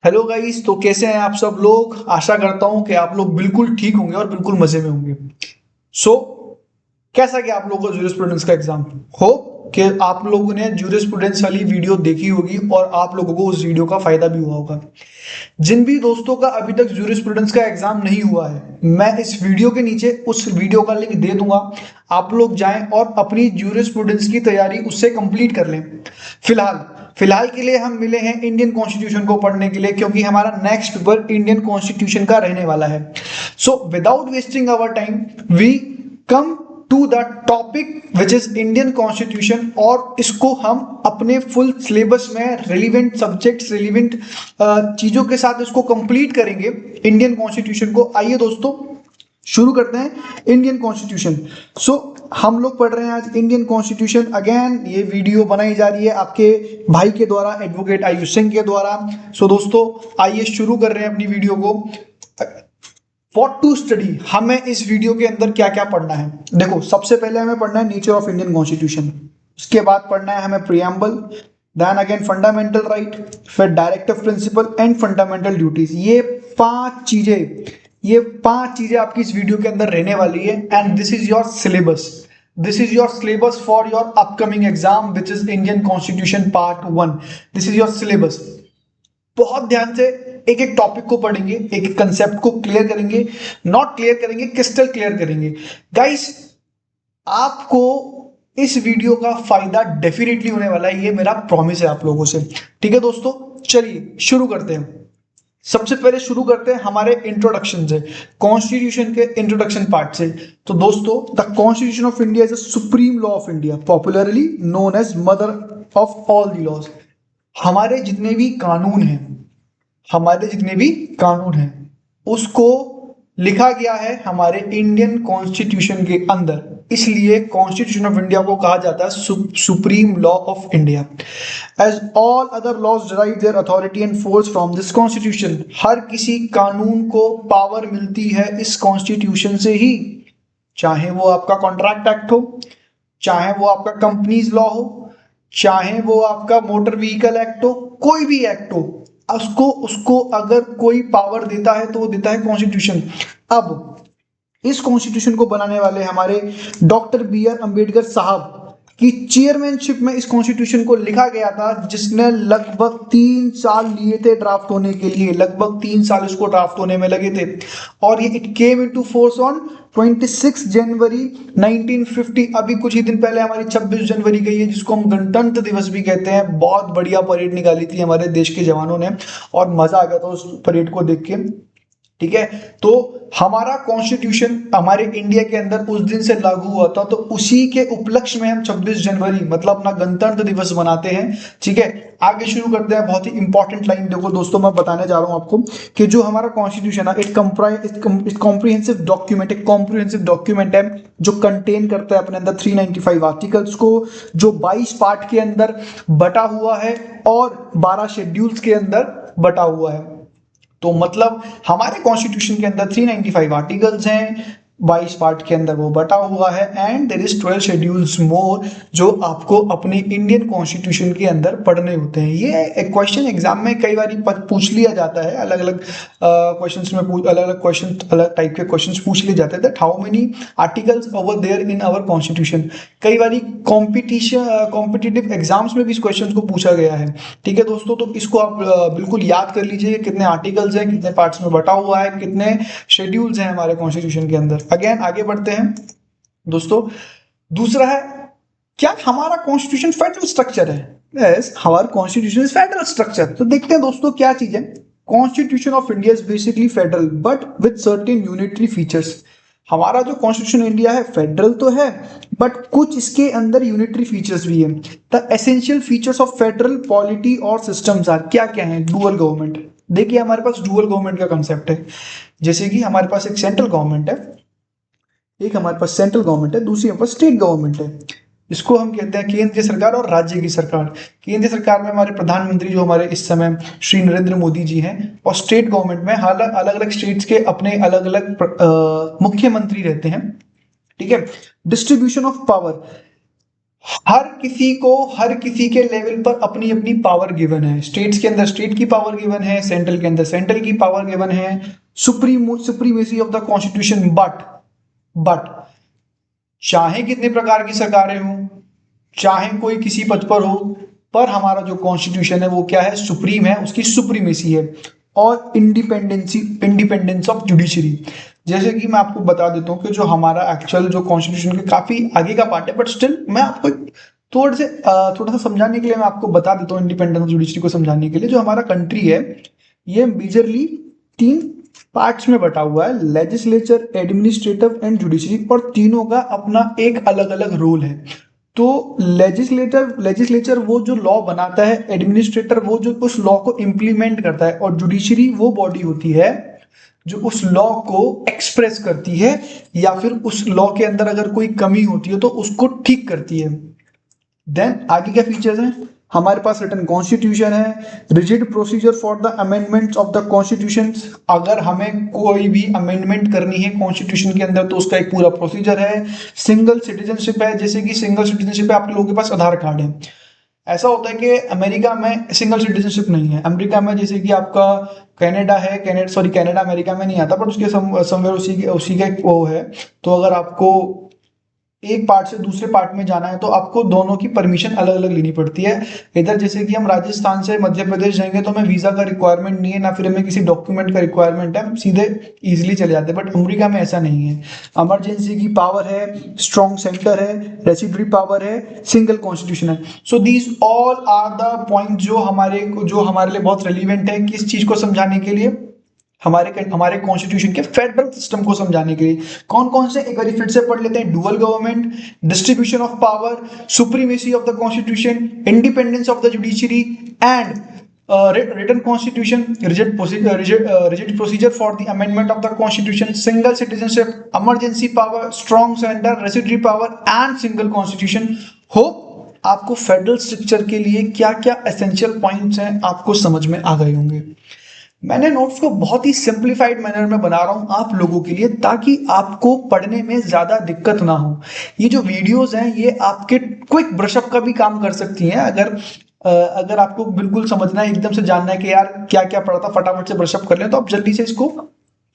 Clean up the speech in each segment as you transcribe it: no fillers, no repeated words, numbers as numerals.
Hello guys, तो कैसे हैं आप सब लोग। आशा करता हूं कि आप लोग बिल्कुल ठीक होंगे और बिल्कुल मजे में होंगे। सो कैसा गया आप लोगों का जूरिस्प्रूडेंस का एग्जाम। हो कि आप लोगों ने जूरिस्प्रूडेंस वाली वीडियो देखी होगी और आप लोगों को उस वीडियो का फायदा भी हुआ होगा। जिन भी दोस्तों का अभी तक जूरिस्प्रूडेंस का एग्जाम नहीं हुआ है, मैं इस वीडियो के नीचे उस वीडियो का लिंक दे दूंगा। आप लोग जाएं और अपनी जूरिस्प्रूडेंस की तैयारी उससे कंप्लीट कर लें। फिलहाल फिलहाल के लिए हम मिले हैं इंडियन कॉन्स्टिट्यूशन को पढ़ने के लिए, क्योंकि हमारा नेक्स्ट पेपर इंडियन कॉन्स्टिट्यूशन का रहने वाला है। So without wasting our time we come to the topic which is Indian constitution, और इसको हम अपने फुल सिलेबस में रेलिवेंट सब्जेक्ट्स, रेलिवेंट चीजों के साथ इसको कंप्लीट करेंगे इंडियन कॉन्स्टिट्यूशन को। आइए दोस्तों शुरू करते हैं इंडियन कॉन्स्टिट्यूशन। सो हम लोग पढ़ रहे हैं आज इंडियन कॉन्स्टिट्यूशन। अगेन ये वीडियो बनाई जा रही है आपके भाई के द्वारा, एडवोकेट आयुष सिंह के द्वारा। सो दोस्तों आइए शुरू कर रहे हैं अपनी वीडियो को। व्हाट टू स्टडी, हमें इस वीडियो के अंदर क्या क्या पढ़ना है। देखो, सबसे पहले हमें पढ़ना है नेचर ऑफ इंडियन कॉन्स्टिट्यूशन, उसके बाद पढ़ना है हमें preamble, then again fundamental right, फिर directive principle and fundamental duties. ये पांच चीजें आपकी इस वीडियो के अंदर रहने वाली है। And this is your syllabus, this is your syllabus for your upcoming exam which is Indian constitution part 1। This is your syllabus. बहुत ध्यान से एक एक टॉपिक को पढ़ेंगे, एक एक कंसेप्ट को क्लियर करेंगे, नॉट क्लियर करेंगे, क्रिस्टल क्लियर करेंगे। गाइस, आपको इस वीडियो का फायदा डेफिनेटली होने वाला है, ये मेरा प्रॉमिस है आप लोगों से। ठीक है दोस्तों, चलिए शुरू करते हैं। सबसे पहले शुरू करते हैं हमारे इंट्रोडक्शन से, कॉन्स्टिट्यूशन के इंट्रोडक्शन पार्ट से। तो दोस्तों, the constitution of India is a supreme law of India, popularly known as mother of all the laws. हमारे जितने भी कानून हैं, हमारे जितने भी कानून हैं उसको लिखा गया है हमारे इंडियन कॉन्स्टिट्यूशन के अंदर, इसलिए कॉन्स्टिट्यूशन ऑफ इंडिया को कहा जाता है supreme law of India. As all other laws derive their authority and force from this constitution, हर किसी कानून को पावर मिलती है इस कॉन्स्टिट्यूशन से ही। चाहे वो आपका कॉन्ट्रैक्ट एक्ट हो, चाहे वो आपका कंपनीज लॉ हो, चाहे वो आपका मोटर व्हीकल एक्ट हो, कोई भी एक्ट हो, उसको अगर कोई पावर देता है तो वो देता है कॉन्स्टिट्यूशन। अब इस कॉन्स्टिट्यूशन को बनाने वाले हमारे डॉक्टर बी.आर. अंबेडकर साहब की चेयरमैनशिप में इस कॉन्स्टिट्यूशन को लिखा गया था, जिसने लगभग 3 साल लिए थे ड्राफ्ट होने के लिए, लगभग 3 साल इसको ड्राफ्ट होने में लगे थे। और ये it came into force on 26 जनवरी 1950। अभी कुछ ही दिन पहले हमारी 26 जनवरी गई है, जिसको हम गणतंत्र दिवस भी कहते हैं। बहुत बढ़िया परेड निकाली थी हमारे देश के जवानों ने और मजा आ गया था उस परेड को देख के। ठीक है, तो हमारा कॉन्स्टिट्यूशन हमारे इंडिया के अंदर उस दिन से लागू हुआ था, तो उसी के उपलक्ष्य में हम 26 जनवरी मतलब अपना गणतंत्र दिवस मनाते हैं। ठीक है, आगे शुरू करते हैं। बहुत ही इंपॉर्टेंट लाइन देखो दोस्तों, मैं बताने जा रहा हूं आपको कि जो हमारा कॉन्स्टिट्यूशन है इट कॉम्प्रिहेंसिव डॉक्यूमेंट, एक कॉम्प्रिहेंसिव डॉक्यूमेंट है जो कंटेन करता है अपने अंदर 395 आर्टिकल्स को, जो 22 पार्ट के अंदर बटा हुआ है और 12 शेड्यूल्स के अंदर बटा हुआ है। तो मतलब हमारे कॉन्स्टिट्यूशन के अंदर 395 आर्टिकल्स हैं, 22 पार्ट के अंदर वो बटा हुआ है, एंड देयर इज 12 शेड्यूल्स मोर जो आपको अपनी इंडियन कॉन्स्टिट्यूशन के अंदर पढ़ने होते हैं। ये एक क्वेश्चन एग्जाम में कई बार पूछ लिया जाता है, अलग अलग क्वेश्चंस में अलग अलग क्वेश्चन, अलग टाइप के क्वेश्चंस पूछ लिए जाते हैं that how many articles over there in our constitution. कई बार कॉम्पिटिटिव एग्जाम्स में भी इस क्वेश्चन को पूछा गया है। ठीक है दोस्तों, तो इसको आप बिल्कुल याद कर लीजिए, कितने आर्टिकल्स हैं, कितने पार्ट्स में बटा हुआ है, कितने शेड्यूल्स हैं हमारे कॉन्स्टिट्यूशन के अंदर। अगेन आगे बढ़ते हैं दोस्तों। दूसरा है, क्या हमारा कॉन्स्टिट्यूशन फेडरल स्ट्रक्चर है? यस, हमारा कॉन्स्टिट्यूशन इज फेडरल स्ट्रक्चर। तो देखते हैं दोस्तों क्या चीज है। Constitution of India is basically federal but with certain unitary features. हमारा जो कॉन्स्टिट्यूशन इंडिया है फेडरल तो है, बट कुछ इसके अंदर यूनिटरी फीचर्स भी है। The essential features of federal polity और सिस्टम्स आर, क्या क्या है? Dual government. देखिए हमारे पास डुअल गवर्नमेंट का कंसेप्ट है, जैसे कि हमारे पास एक सेंट्रल गवर्नमेंट है, एक हमारे पास सेंट्रल गवर्नमेंट है, दूसरी हमारे पास स्टेट गवर्नमेंट है। इसको हम कहते हैं केंद्रीय सरकार और राज्य की सरकार। केंद्रीय सरकार में हमारे प्रधानमंत्री जो हमारे इस समय श्री नरेंद्र मोदी जी हैं, और स्टेट गवर्नमेंट में अलग अलग स्टेट्स के अपने अलग अलग मुख्यमंत्री रहते हैं। ठीक है, डिस्ट्रीब्यूशन ऑफ पावर, हर किसी के लेवल पर अपनी अपनी पावर गिवन है। स्टेट्स के अंदर स्टेट की पावर गिवन है, सेंट्रल के अंदर सेंट्रल की पावर गिवन है, supremacy of the constitution. But चाहे कितने प्रकार की सरकारें हों, चाहे कोई किसी पद पर हो, पर हमारा जो कॉन्स्टिट्यूशन है वो क्या है, सुप्रीम है, उसकी सुप्रीमेसी है। और इंडिपेंडेंस ऑफ जुडिशरी। जैसे कि मैं आपको बता देता हूँ कि जो हमारा एक्चुअल जो कॉन्स्टिट्यूशन के काफी आगे का पार्ट है, बट स्टिल मैं आपको थोड़ा सा समझाने के लिए मैं आपको बता देता हूँ। इंडिपेंडेंस ऑफ जुडिशरी को समझाने के लिए, जो हमारा कंट्री है ये मेजरली 3 पार्ट्स में बटा हुआ है, लेजिस्लेचर, एडमिनिस्ट्रेटिव एंड जुडिशरी, और तीनों का अपना एक अलग अलग रोल है। तो लेजिस्लेचर वो जो लॉ बनाता है, एडमिनिस्ट्रेटर वो जो उस लॉ को इम्प्लीमेंट करता है, और जुडिशरी वो बॉडी होती है जो उस लॉ को एक्सप्रेस करती है, या फिर उस लॉ के अंदर अगर कोई कमी होती है तो उसको ठीक करती है। देन आगे क्या फीचर्स हैं, हमारे पास रिटन कॉन्स्टिट्यूशन है, rigid procedure for the amendments of the constitution. अगर हमें कोई भी अमेंडमेंट करनी है कॉन्स्टिट्यूशन के अंदर तो उसका एक पूरा प्रोसीजर है। सिंगल सिटीजनशिप है, जैसे कि सिंगल सिटीजनशिप है, आप लोगों के पास आधार कार्ड है। ऐसा होता है कि अमेरिका में सिंगल सिटीजनशिप नहीं है। अमेरिका में जैसे कि आपका कनाडा है, कनाडा अमेरिका में नहीं आता, बट उसके समवेयर उसी का एक वो है। तो अगर आपको एक पार्ट से दूसरे पार्ट में जाना है तो आपको दोनों की परमिशन अलग अलग लेनी पड़ती है। इधर जैसे कि हम राजस्थान से मध्य प्रदेश जाएंगे तो हमें वीजा का रिक्वायरमेंट नहीं है, ना फिर हमें किसी डॉक्यूमेंट का रिक्वायरमेंट है, हम सीधे इजीली चले जाते हैं। बट अमेरिका में ऐसा नहीं है। इमरजेंसी की पावर है, स्ट्रॉन्ग सेंटर है, रेसिडरी पावर है, सिंगल कॉन्स्टिट्यूशन है। So these all are the point जो हमारे लिए बहुत रेलिवेंट है, किस चीज को समझाने के लिए, हमारे कॉन्स्टिट्यूशन के फेडरल सिस्टम को समझाने के लिए। कौन कौन से, एक बार फिर से पढ़ लेते हैं। Dual government, distribution of power, supremacy of the constitution, independence of the judiciary, and written constitution, rigid procedure for the amendment of the constitution, single citizenship, emergency power, strong center, residuary power, and single constitution. Hope आपको federal structure के लिए क्या क्या essential points हैं आपको समझ में आ गए होंगे। मैंने नोट्स को बहुत ही सिंप्लीफाइड मैनर में बना रहा हूं आप लोगों के लिए, ताकि आपको पढ़ने में ज्यादा दिक्कत ना हो। ये जो वीडियोस हैं ये आपके क्विक ब्रशअप का भी काम कर सकती हैं। अगर आपको बिल्कुल समझना है, एकदम से जानना है कि यार क्या क्या पढ़ा था, फटाफट से ब्रशअप कर लें, तो आप जल्दी से इसको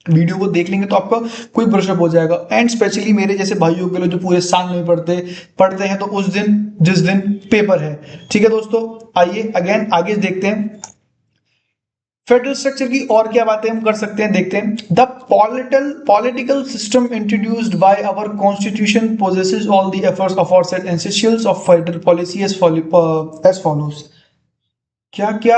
वीडियो को देख लेंगे तो आपका क्विक ब्रशअप हो जाएगा। एंड स्पेशली मेरे जैसे भाइयों के लिए जो पूरे साल में पढ़ते हैं तो उस दिन जिस दिन पेपर है। ठीक है दोस्तों, आइए अगेन आगे देखते हैं फेडरल स्ट्रक्चर की और क्या बातें हम कर सकते हैं, देखते हैं। The political system introduced by our constitution possesses all the efforts aforesaid essentials of federal policy as follows. क्या क्या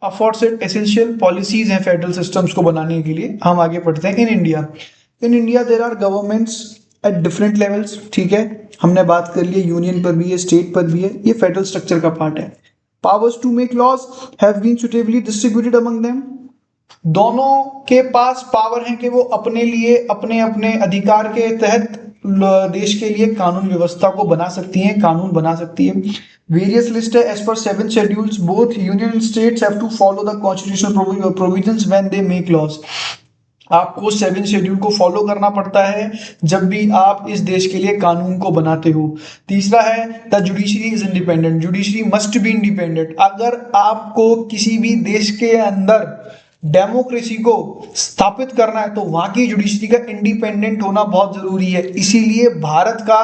अफॉरसेड एसेंशियल पॉलिसीज हैं फेडरल सिस्टम्स को बनाने के लिए, हम आगे पढ़ते हैं। In India there are governments at different levels. ठीक है, हमने बात कर ली है, यूनियन पर भी है, स्टेट पर भी है, ये फेडरल स्ट्रक्चर का पार्ट है। Powers to make laws have been suitably distributed among them. दोनों के पास पावर है कि वो अपने लिए अपने अपने अधिकार के तहत देश के लिए कानून व्यवस्था को बना सकती हैं, कानून बना सकती है। वेरियस लिस्ट है एज पर 7 schedules. Both union states have to follow the constitutional provisions when they make laws. आपको 7 शेड्यूल को फॉलो करना पड़ता है जब भी आप इस देश के लिए कानून को बनाते हो। तीसरा है the judiciary is independent. Judiciary must be independent. अगर आपको किसी भी देश के अंदर डेमोक्रेसी को स्थापित करना है तो वहां की जुडिशरी का इंडिपेंडेंट होना बहुत जरूरी है। इसीलिए भारत का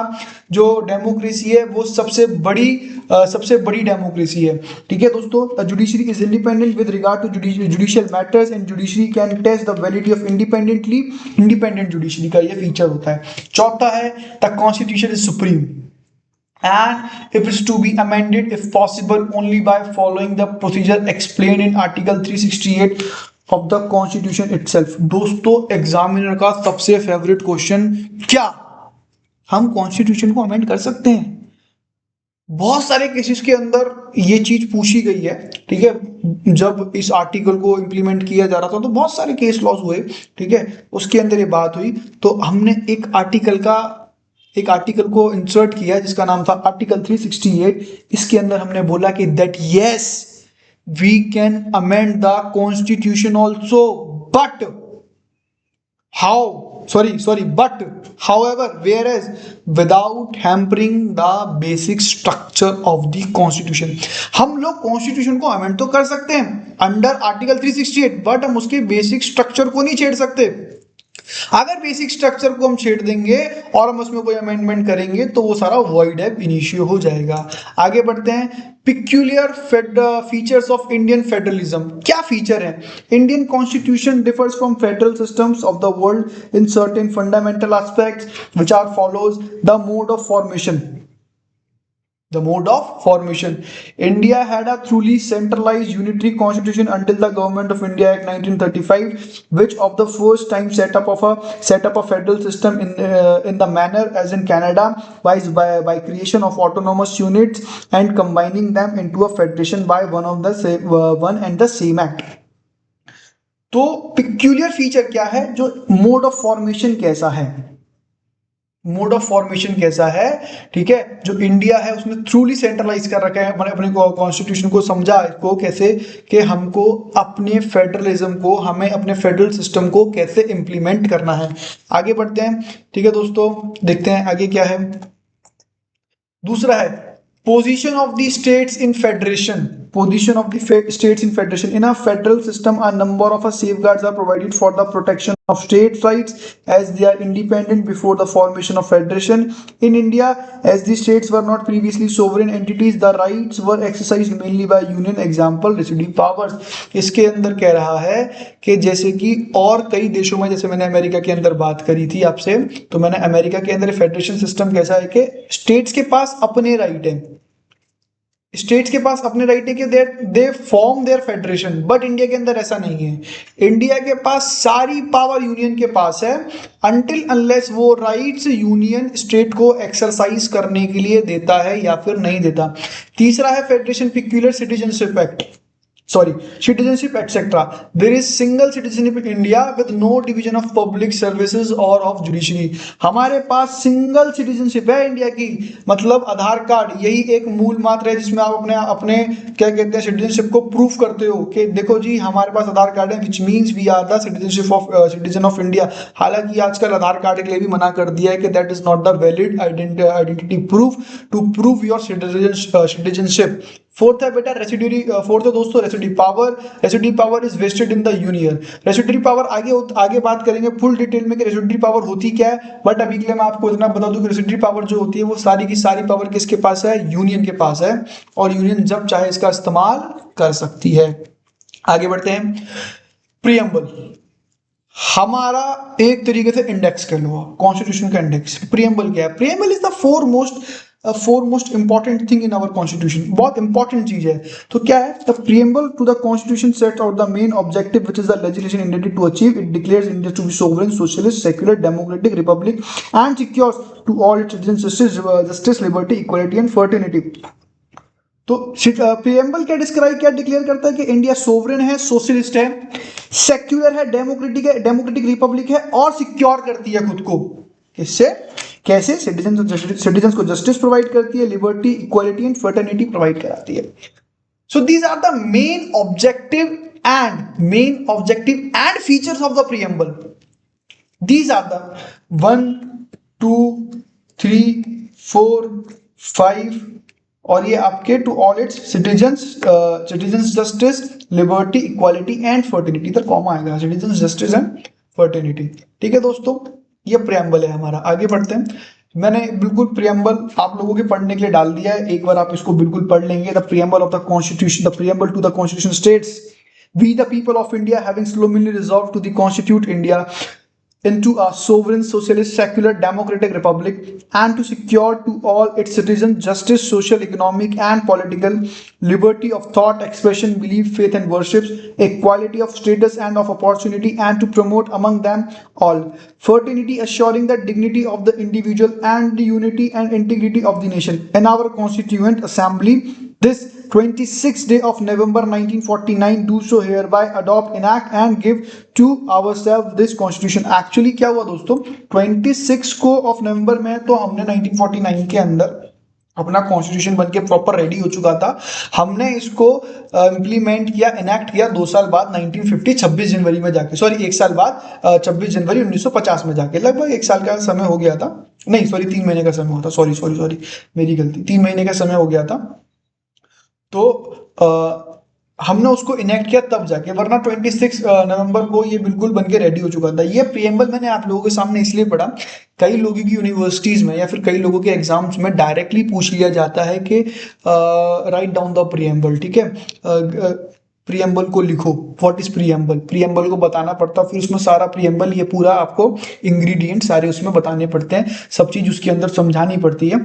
जो डेमोक्रेसी है वो सबसे बड़ी डेमोक्रेसी है। ठीक है दोस्तों, judiciary is independent with regard to judicial matters and judiciary can test the validity of independent judiciary का ये फीचर होता है। चौथा है the constitution is supreme and if it's to be amended if possible only by following the procedure explained in article 368 of the constitution itself। दोस्तों, examiner का सबसे favourite question, क्या हम कॉन्स्टिट्यूशन को अमेंड कर सकते हैं? बहुत सारे केसेस के अंदर ये चीज पूछी गई है। ठीक है, जब इस आर्टिकल को इंप्लीमेंट किया जा रहा था तो बहुत सारे केस लॉज हुए। ठीक है, उसके अंदर ये बात हुई तो हमने एक आर्टिकल को इंसर्ट किया जिसका नाम था आर्टिकल 368। इसके अंदर हमने बोला कि that yes we can amend the constitution also, but how, but however, whereas without hampering the basic structure of the constitution, हम लोग कॉन्स्टिट्यूशन को अमेंड तो कर सकते हैं अंडर आर्टिकल 368, बट हम उसके बेसिक स्ट्रक्चर को नहीं छेड़ सकते। अगर बेसिक स्ट्रक्चर को हम छेड़ देंगे और हम उसमें कोई अमेंडमेंट करेंगे तो वो सारा वॉइड एब इनिशियो हो जाएगा। आगे बढ़ते हैं। Peculiar features of Indian federalism, क्या फीचर है? Indian constitution differs from federal systems of the world in certain fundamental aspects which are follows the mode of formation. The mode of formation. India had a truly centralized unitary constitution until the Government of India Act 1935, which of the first time set up a federal system in the manner as in Canada by creation of autonomous units and combining them into a federation by one and the same act. तो peculiar feature क्या है? जो mode of formation कैसा है? Mode of formation कैसा है? ठीक है, जो इंडिया है उसने ट्रूली सेंट्रलाइज कर रखा है अपने कॉन्स्टिट्यूशन को, समझा इसको कैसे कि हमको अपने फेडरलिज्म को, हमें अपने फेडरल सिस्टम को कैसे इंप्लीमेंट करना है। आगे बढ़ते हैं। ठीक है दोस्तों, देखते हैं आगे क्या है। दूसरा है position of the states in federation. Position of the states in federation. In a federal system, a number of safeguards are provided for the protection of state rights as they are independent before the formation of federation. In India, as the states were not previously sovereign entities, the rights were exercised mainly by union. Example, residual powers. इसके अंदर कह रहा है कि जैसे कि और कई देशों में, जैसे मैंने अमेरिका के अंदर बात करी थी आपसे, तो मैंने अमेरिका के अंदर फेडरेशन सिस्टम कैसा है कि स्टेट्स के पास अपने राइट है, स्टेट्स के पास अपने राइट है कि they form their federation, but India के अंदर ऐसा नहीं है। इंडिया के पास सारी पावर यूनियन के पास है अनटिल अनलेस वो राइट्स यूनियन स्टेट को एक्सरसाइज करने के लिए देता है या फिर नहीं देता। तीसरा है federation peculiar citizenship act, citizenship etc. There is single citizenship in India with no division of public services or of judiciary. हमारे पास सिंगल सिटीजनशिप है इंडिया की, मतलब आधार कार्ड, यही एक मूल मात्र है जिसमें आप अपने क्या कहते हैं सिटीजनशिप को प्रूफ करते हो कि देखो जी हमारे पास आधार कार्ड है, which means we are the citizen of India. हालांकि आजकल आधार कार्ड के लिए भी मना कर दिया है कि that is not the valid identity proof to prove your citizenship. Fourth है बेटा रेसिड्यूरी, फोर्थ है दोस्तों residuary power. Residuary power is vested in the union. Residuary power आगे बात करेंगे फुल डिटेल में कि रेसिड्यूरी पावर होती क्या है, बट अभी के लिए मैं आपको इतना बता दूं कि रेसिड्यूरी पावर जो होती है वो सारी की सारी पावर किसके पास है? यूनियन के पास है, और यूनियन जब चाहे इसका इस्तेमाल कर सकती है। आगे बढ़ते हैं। प्रीएम्बल हमारा एक तरीके से इंडेक्स कह लो, कॉन्स्टिट्यूशन का इंडेक्स। प्रीएम्बल क्या है? Preamble is the foremost important thing in our constitution, बहुत इंपॉर्टेंट चीज है। तो क्या है? The preamble to the constitution set out the main objective which is the legislation intended to achieve. It declares India to be sovereign, socialist, secular, democratic republic and secures to all its citizens justice, liberty, equality and fraternity. तो preamble क्या declare करता है कि India sovereign है, socialist है, secular है, democratic Republic है और सिक्योर करती है खुद को। किससे? कैसे? सिटीजन को जस्टिस प्रोवाइड करती है, liberty, equality and fraternity provide कराती है। So these are the main objective and features of the preamble. These are the 1 2 3 4 5 और ये आपके to all its citizens justice, liberty, equality and fraternity, इधर comma आएगा, citizens justice and fraternity. ठीक है दोस्तों, ये प्रीएम्बल है हमारा। आगे बढ़ते हैं। मैंने बिल्कुल प्रीएम्बल आप लोगों के पढ़ने के लिए डाल दिया है, एक बार आप इसको बिल्कुल पढ़ लेंगे। The preamble of the constitution, the preamble to the constitution states, we the people of India having solemnly resolved to the constitute India into a sovereign, socialist, secular, democratic republic and to secure to all its citizens justice, social, economic and political, liberty of thought, expression, belief, faith and worship, equality of status and of opportunity, and to promote among them all fraternity, assuring the dignity of the individual and the unity and integrity of the nation. In our constituent assembly, this 26th day of November 1949 do so hereby adopt, enact and give to ourselves this constitution. Actually क्या हुआ दोस्तों, 26 को of November में तो हमने 1949 के अंदर अपना कॉन्स्टिट्यूशन बन के प्रॉपर रेडी हो चुका था। हमने इसको इम्प्लीमेंट किया, इनैक्ट किया 2 साल बाद 1950 26 जनवरी में जाके, सॉरी 1 साल बाद 26 जनवरी 1950 में जाके, लगभग 1 साल का समय हो गया था, नहीं सॉरी 3 महीने का समय होता, सॉरी मेरी गलती, 3 महीने का समय हो गया था। तो हमने उसको इनेक्ट किया तब जाके, वरना 26 नवंबर को ये बिल्कुल बन के रेडी हो चुका था। ये प्रीएम्बल मैंने आप लोगों के सामने इसलिए पढ़ा, कई लोगों की यूनिवर्सिटीज में या फिर कई लोगों के एग्जाम्स में डायरेक्टली पूछ लिया जाता है कि राइट डाउन द प्रीएम्बल, ठीक है, प्रीएम्बल को लिखो, व्हाट इज प्रीएम्बल, प्रीएम्बल को बताना पड़ता है, फिर उसमें सारा प्रीएम्बल ये पूरा आपको इंग्रेडिएंट सारे उसमें बताने पड़ते हैं, सब चीज उसके अंदर समझानी पड़ती है,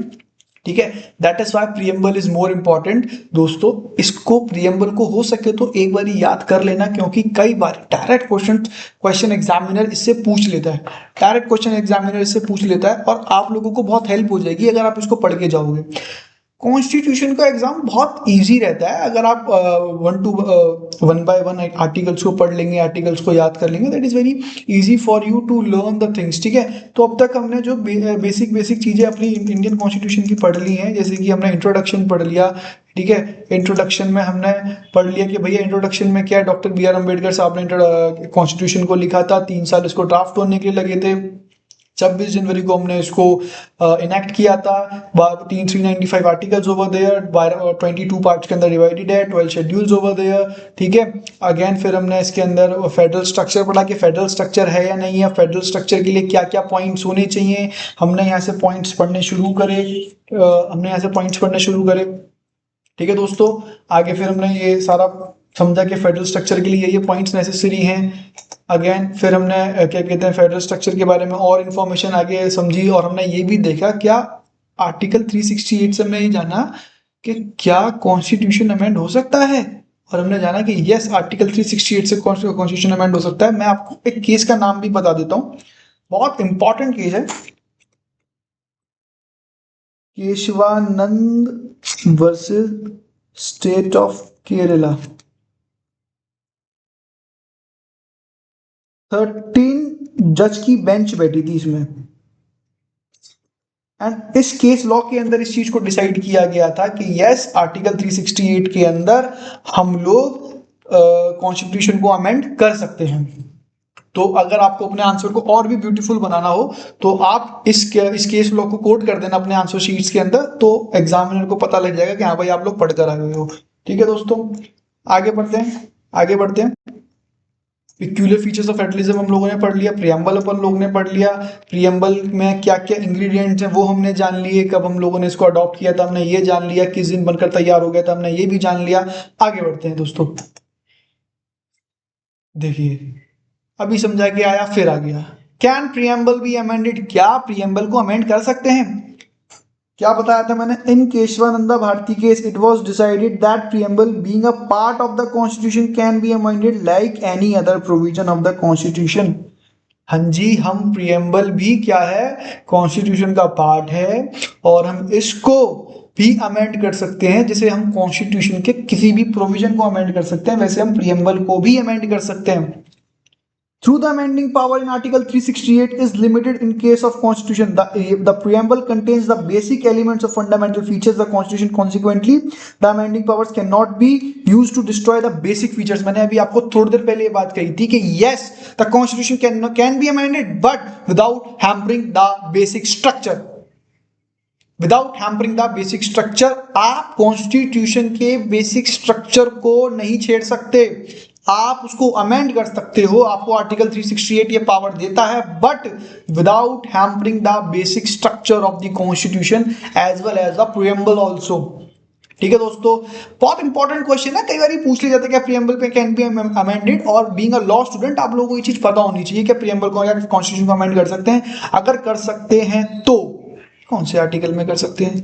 ठीक है। That is why preamble is more important दोस्तों। इसको प्रीएम्बल को हो सके तो एक बार याद कर लेना, क्योंकि कई बार डायरेक्ट क्वेश्चन एग्जामिनर इससे पूछ लेता है, डायरेक्ट क्वेश्चन एग्जामिनर इससे पूछ लेता है, और आप लोगों को बहुत हेल्प हो जाएगी अगर आप इसको पढ़ के जाओगे। कॉन्स्टिट्यूशन का एग्जाम बहुत इजी रहता है, अगर आप 1 बाय 1 आर्टिकल्स को पढ़ लेंगे, आर्टिकल्स को याद कर लेंगे, that is very easy for you to learn the things, ठीक है। तो अब तक हमने जो बेसिक चीजें अपनी इंडियन कॉन्स्टिट्यूशन की पढ़ ली हैं, जैसे कि हमने इंट्रोडक्शन पढ़ लिया, ठीक है। इंट्रोडक्शन में हमने पढ़ लिया कि भैया इंट्रोडक्शन में क्या है, डॉक्टर बी आर अम्बेडकर साहब ने कॉन्स्टिट्यूशन को लिखा था, 3 साल इसको ड्राफ्ट होने के लिए लगे थे, 26 जनवरी को हमने इसको इनेक्ट किया था, 395 आर्टिकल्स ओवर देयर, 22 पार्ट्स के अंदर डिवाइडेड है, 12 शेड्यूल्स ओवर देयर, ठीक है। अगेन फिर हमने इसके अंदर फेडरल स्ट्रक्चर पढ़ा कि फेडरल स्ट्रक्चर है या नहीं है, फेडरल स्ट्रक्चर के लिए क्या क्या पॉइंट्स होने चाहिए, हमने यहाँ से पॉइंट्स पढ़ने शुरू करे, ठीक है दोस्तों। आगे फिर हमने ये सारा समझा कि फेडरल स्ट्रक्चर के लिए ये पॉइंट्स नेसेसरी हैं। अगेन फिर हमने क्या कहते हैं फेडरल स्ट्रक्चर के बारे में और इन्फॉर्मेशन आगे समझी, और हमने ये भी देखा क्या आर्टिकल 368 से हमने ये जाना कि क्या कॉन्स्टिट्यूशन अमेंड हो सकता है, और हमने जाना कि यस आर्टिकल 368 से कॉन्स्टिट्यूशन अमेंड हो सकता है। मैं आपको एक केस का नाम भी बता देता हूँ, बहुत इंपॉर्टेंट केस है, Kesavananda versus state of Kerala. 13 जज की बेंच बैठी थी इसमें, एंड इस केस लॉ के अंदर इस चीज को डिसाइड किया गया था कि यस आर्टिकल 368 के अंदर हम लोग कॉन्स्टिट्यूशन को अमेंड कर सकते हैं। तो अगर आपको अपने आंसर को और भी ब्यूटीफुल बनाना हो तो आप इस केस लॉ को कोट कर देना अपने आंसर शीट्स के अंदर, तो एग्जामिनर को पता लग जाएगा कि हाँ भाई आप लोग पढ़ कर आए हुए हो, ठीक है दोस्तों। आगे बढ़ते हैं। पिक्यूलियर फीचर्स ऑफ फेडरलिज्म हम लोगों ने पढ़ लिया, प्रियम्बल अपन लोगों ने पढ़ लिया, प्रियम्बल में क्या क्या इंग्रेडिएंट्स हैं वो हमने जान लिए, कब हम लोगों ने इसको अडॉप्ट किया था हमने ये जान लिया, किस दिन बनकर तैयार हो गया था हमने ये भी जान लिया। आगे बढ़ते हैं दोस्तों, देखिए अभी समझा के आया फिर आ गया, कैन प्रियम्बल बी अमेंडेड, क्या प्रियम्बल को अमेंड कर सकते हैं। क्या बताया था मैंने, in Kesavananda Bharati case it was decided that preamble being a part of the constitution can be amended like any other provision of the constitution. हाँ जी, हम प्रियम्बल भी क्या है, कॉन्स्टिट्यूशन का पार्ट है, और हम इसको भी अमेंड कर सकते हैं, जैसे हम कॉन्स्टिट्यूशन के किसी भी प्रोविजन को अमेंड कर सकते हैं वैसे हम प्रियम्बल को भी अमेंड कर सकते हैं। Through the amending power in Article 368 is limited in case of Constitution. The preamble contains the basic elements of fundamental features of the Constitution. Consequently, the amending powers cannot be used to destroy the basic features. मैंने अभी आपको थोड़ी देर पहले ये बात कही थी कि yes, the Constitution can be amended, but without hampering the basic structure. Without hampering the basic structure, आप कॉन्स्टिट्यूशन के बेसिक स्ट्रक्चर को नहीं छेड़ सकते, आप उसको अमेंड कर सकते हो, आपको आर्टिकल 368 ये पावर देता है, but without hampering the basic structure of the constitution as well as the preamble also. ठीक है दोस्तों, बहुत इंपॉर्टेंट क्वेश्चन है, कई बार पूछ लिया जाता है क्या प्रीएम्बल पे कैन बी अमेंडेड, और बीइंग अ लॉ स्टूडेंट आप लोगों को ये चीज पता होनी चाहिए कि प्रीएम्बल को या कॉन्स्टिट्यूशन को अमेंड कर सकते हैं, अगर कर सकते हैं तो कौन से आर्टिकल में कर सकते हैं।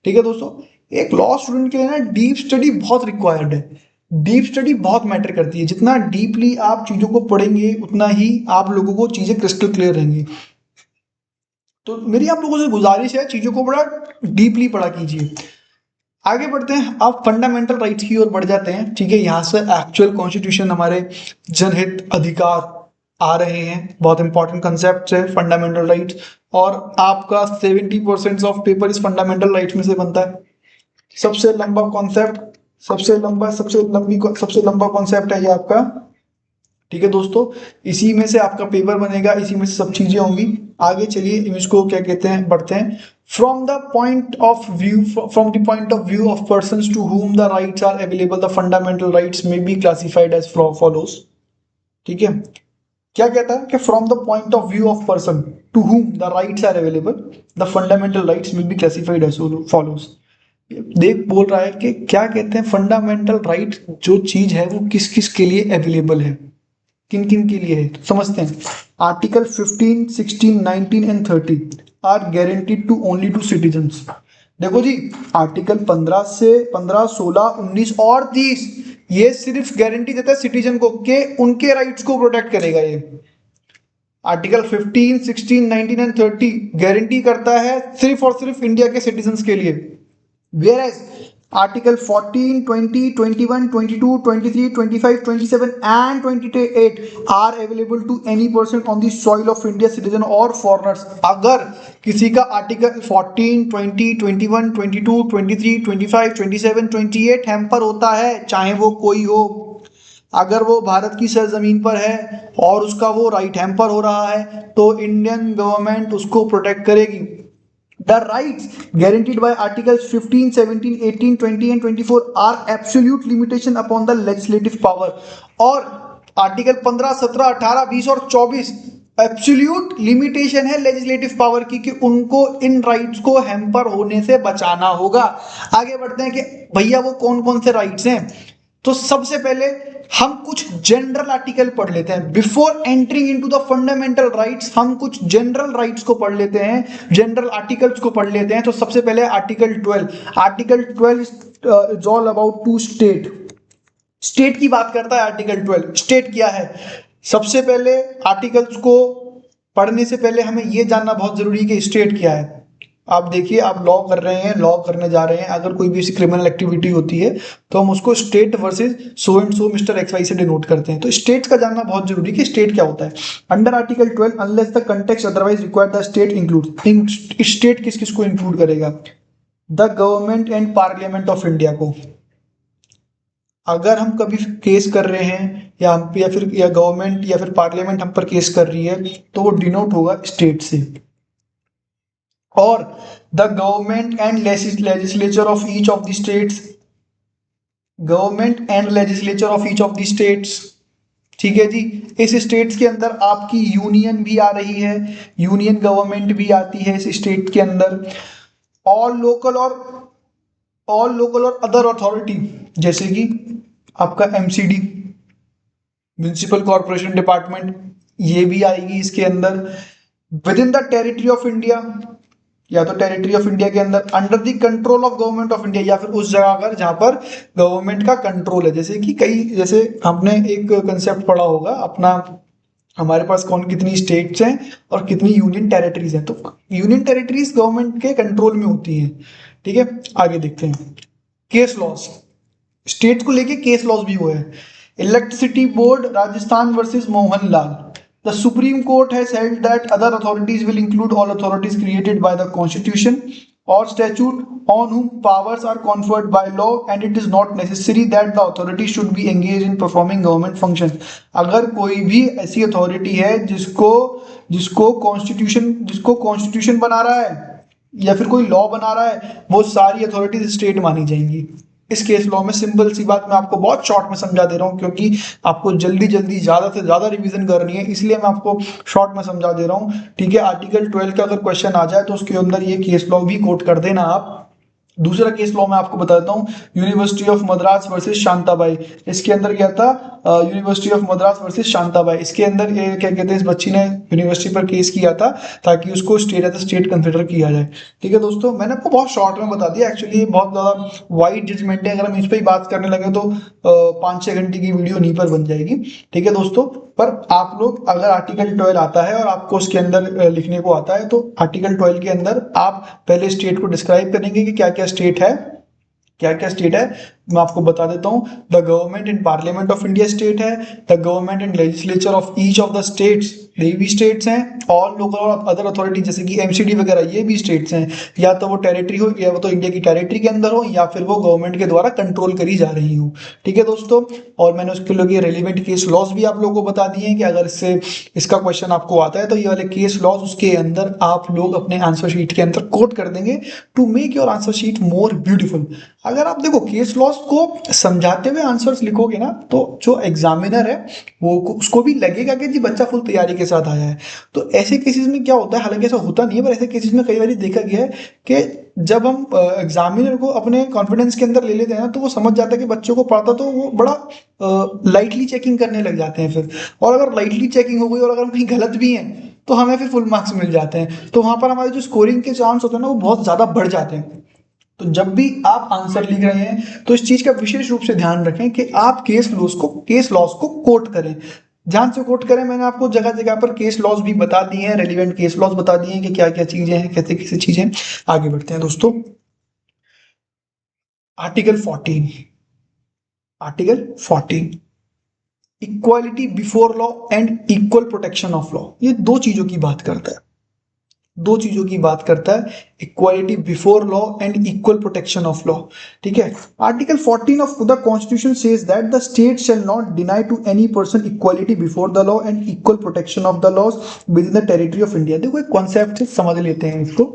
ठीक है दोस्तों, एक लॉ स्टूडेंट के लिए ना डीप स्टडी बहुत रिक्वायर्ड है, डीप स्टडी बहुत मैटर करती है, जितना डीपली आप चीजों को पढ़ेंगे उतना ही आप लोगों को चीजें क्रिस्टल क्लियर रहेंगी। तो मेरी आप लोगों से गुजारिश है चीजों को बड़ा डीपली पढ़ा कीजिए। आगे बढ़ते हैं, आप फंडामेंटल राइट्स की ओर बढ़ जाते हैं। ठीक है, यहां से एक्चुअल कॉन्स्टिट्यूशन हमारे जनहित अधिकार आ रहे हैं, बहुत इंपॉर्टेंट कंसेप्ट है फंडामेंटल राइट्स, और आपका 70% ऑफ पेपर इस फंडामेंटल राइट्स में से बनता है। सबसे लंबा कॉन्सेप्ट, सबसे लंबा कॉन्सेप्ट है ये आपका। ठीक है दोस्तों, इसी में से आपका पेपर बनेगा, इसी में से सब चीजें होंगी। आगे चलिए इसको क्या कहते हैं, बढ़ते हैं। From the point of view of person to whom the rights are available, the fundamental rights में बी क्लासिफाइड एज फॉलोज। ठीक है, क्या कहता है कि from the point of view of person to whom the rights are available, the fundamental rights में be classified as follows. देख बोल रहा है कि क्या कहते हैं, फंडामेंटल राइट जो चीज है वो किस किस के लिए अवेलेबल है, किन किन के लिए है, तो समझते हैं। Article 15, 16, 19 and 30 are guaranteed to only to citizens. देखो जी, आर्टिकल 15 से 15, 16, 19 और 30 ये सिर्फ गारंटी देता है सिटीजन को कि उनके राइट्स को प्रोटेक्ट करेगा। ये आर्टिकल 15, 16, 19 एंड 30 गारंटी करता है सिर्फ और सिर्फ इंडिया के सिटीजन्स के लिए। Whereas Article 14, 20, 21, 22, 23, 25, 27 and 28 are available to any person on the soil of India, citizen or foreigners। अगर किसी का आर्टिकल 14, 20, 21, 22, 23, 25, 27, 28 हैम्पर होता है, चाहे वो कोई हो, अगर वो भारत की सरजमीन पर है और उसका वो राइट हैम्पर हो रहा है, तो इंडियन गवर्नमेंट उसको प्रोटेक्ट करेगी। The rights guaranteed by Articles 15, 17, 18, 20 and 24 are absolute limitation upon the legislative power। और आर्टिकल 15, 17, 18, 20 और 24 एब्सोल्यूट लिमिटेशन है लेजिस्लेटिव पावर की कि उनको इन राइट्स को हैम्पर होने से बचाना होगा। आगे बढ़ते हैं कि भैया वो कौन कौन से राइट्स हैं। तो सबसे पहले हम कुछ जनरल आर्टिकल पढ़ लेते हैं। Before entering into the fundamental rights हम कुछ जनरल राइट्स को पढ़ लेते हैं, जनरल आर्टिकल्स को पढ़ लेते हैं। तो सबसे पहले article 12। Article 12 is all about to state. State की बात करता है आर्टिकल 12। स्टेट क्या है, सबसे पहले आर्टिकल्स को पढ़ने से पहले हमें यह जानना बहुत जरूरी है कि स्टेट क्या है। आप देखिए, आप लॉ कर रहे हैं, लॉ करने जा रहे हैं, अगर कोई भी ऐसी क्रिमिनल एक्टिविटी होती है तो हम उसको state versus so and so mister X Y से डिनोट करते हैं। तो स्टेट का जानना बहुत जरूरी है कि स्टेट क्या होता है। Under article 12 unless the context otherwise required the state include. State किस किस को इंक्लूड करेगा, the government and parliament of India को। अगर हम कभी केस कर रहे हैं या गवर्नमेंट या फिर पार्लियामेंट हम पर केस कर रही है तो वो डिनोट होगा स्टेट से। और the government and legislature of each of the states, government and legislature of each of the states. ठीक है जी, इस स्टेट्स के अंदर आपकी यूनियन भी आ रही है, यूनियन गवर्नमेंट भी आती है इस स्टेट के अंदर। ऑल लोकल और अदर अथॉरिटी, जैसे कि आपका एमसीडी, म्युनिसिपल कॉर्पोरेशन डिपार्टमेंट, ये भी आएगी इसके अंदर। With in the territory of India, या तो टेरिटरी ऑफ इंडिया के अंदर, under the control of government of India, या फिर उस जगह पर जहां पर गवर्नमेंट का कंट्रोल है। जैसे हमने एक कंसेप्ट पढ़ा होगा अपना, हमारे पास कितनी स्टेट्स हैं और कितनी यूनियन टेरिटरीज हैं। तो यूनियन टेरिटरीज गवर्नमेंट के कंट्रोल में होती हैं। ठीक है, आगे देखते हैं। केस लॉस, स्टेट को लेके केस लॉस भी हुए हैं। Electricity board Rajasthan versus Mohanlal. The Supreme Court has held that other authorities will include all authorities created by the Constitution or statute on whom powers are conferred by law, and it is not necessary that the authority should be engaged in performing government functions। अगर कोई भी ऐसी authority है जिसको constitution बना रहा है या फिर कोई लॉ बना रहा है, वो सारी अथॉरिटीज स्टेट मानी जाएंगी। इस केस लॉ में सिंपल सी बात मैं आपको बहुत शॉर्ट में समझा दे रहा हूं, क्योंकि आपको जल्दी ज्यादा से ज्यादा रिवीजन करनी है, इसलिए मैं आपको शॉर्ट में समझा दे रहा हूं। ठीक है, आर्टिकल 12 का अगर क्वेश्चन आ जाए तो उसके अंदर ये केस लॉ भी कोट कर देना आप। दूसरा केस लॉ मैं आपको बताता हूँ, university of Madras versus Shantabai. इसके अंदर क्या था, university of Madras versus Shantabai. इसके अंदर क्या कहते हैं, इस बच्ची ने यूनिवर्सिटी पर केस किया था ताकि उसको स्टेट एज स्टेट कंसिडर किया जाए। ठीक है दोस्तों, मैंने आपको बहुत शॉर्ट में बता दिया। एक्चुअली बहुत ज्यादा वाइड जजमेंट है, अगर हम इस पर ही बात करने लगे तो 5-6 घंटे की वीडियो नहीं पर बन जाएगी। ठीक है दोस्तों, पर आप लोग अगर आर्टिकल 12 आता है और आपको उसके अंदर लिखने को आता है, तो आर्टिकल 12 के अंदर आप पहले स्टेट को डिस्क्राइब करेंगे कि क्या क्या स्टेट है, मैं आपको बता देता हूँ, the government and parliament of India state है, the government and legislature of each of the states, ये भी स्टेट्स हैं, ऑल लोकल और अदर अथॉरिटी जैसे कि एमसीडी वगैरह ये भी स्टेट्स हैं, या तो वो टेरिटरी हो, या वो तो इंडिया की टेरिटरी के अंदर हो, या फिर वो गवर्नमेंट के द्वारा कंट्रोल करी जा रही हो। ठीक है दोस्तों, और मैंने उसके लिए रेलिवेंट केस लॉज भी आप लोगों को बता दिए हैं कि अगर इसका क्वेश्चन आपको आता है तो ये वाले केस लॉज उसके अंदर आप लोग अपने आंसर शीट के अंदर कोट कर देंगे to make your answer sheet more beautiful. अगर आप देखो केस लॉज को समझाते हुए आंसर्स लिखोगे ना, तो जो एग्जामिनर है वो उसको भी लगेगा कि जी बच्चा फुल तैयारी के साथ आया है। तो ऐसे केसेस में क्या होता है, हालांकि ऐसा होता नहीं है, पर ऐसे केसेस में कई बार देखा गया है कि जब हम एग्जामिनर को अपने कॉन्फिडेंस के अंदर ले लेते हैं ना, तो वो समझ जाता है कि बच्चों को पढ़ता, तो वो बड़ा लाइटली चेकिंग करने लग जाते हैं फिर। और अगर लाइटली चेकिंग हो गई और अगर हम कहीं गलत भी हैं तो हमें फिर फुल मार्क्स मिल जाते हैं, तो वहां पर हमारे जो स्कोरिंग के चांस होते हैं ना वो बहुत ज्यादा बढ़ जाते हैं। तो जब भी आप आंसर लिख रहे हैं तो इस चीज का विशेष रूप से ध्यान रखें कि आप केस लॉज को कोट करें, ध्यान से कोट करें। मैंने आपको जगह जगह पर केस लॉज भी बता दिए हैं, रेलिवेंट केस लॉज बता दिए हैं कि क्या क्या चीजें हैं, कैसे कैसे चीजें। आगे बढ़ते हैं दोस्तों, article 14, article 14 equality before law and equal protection of law, ये दो चीजों की बात करता है, दो चीजों की बात करता है, equality before law and equal protection of law. ठीक है, article 14 of the constitution says that the state shall not deny to any person equality before the law and equal protection of the laws within the territory of India. देखो एक concept से समझ लेते हैं इसको,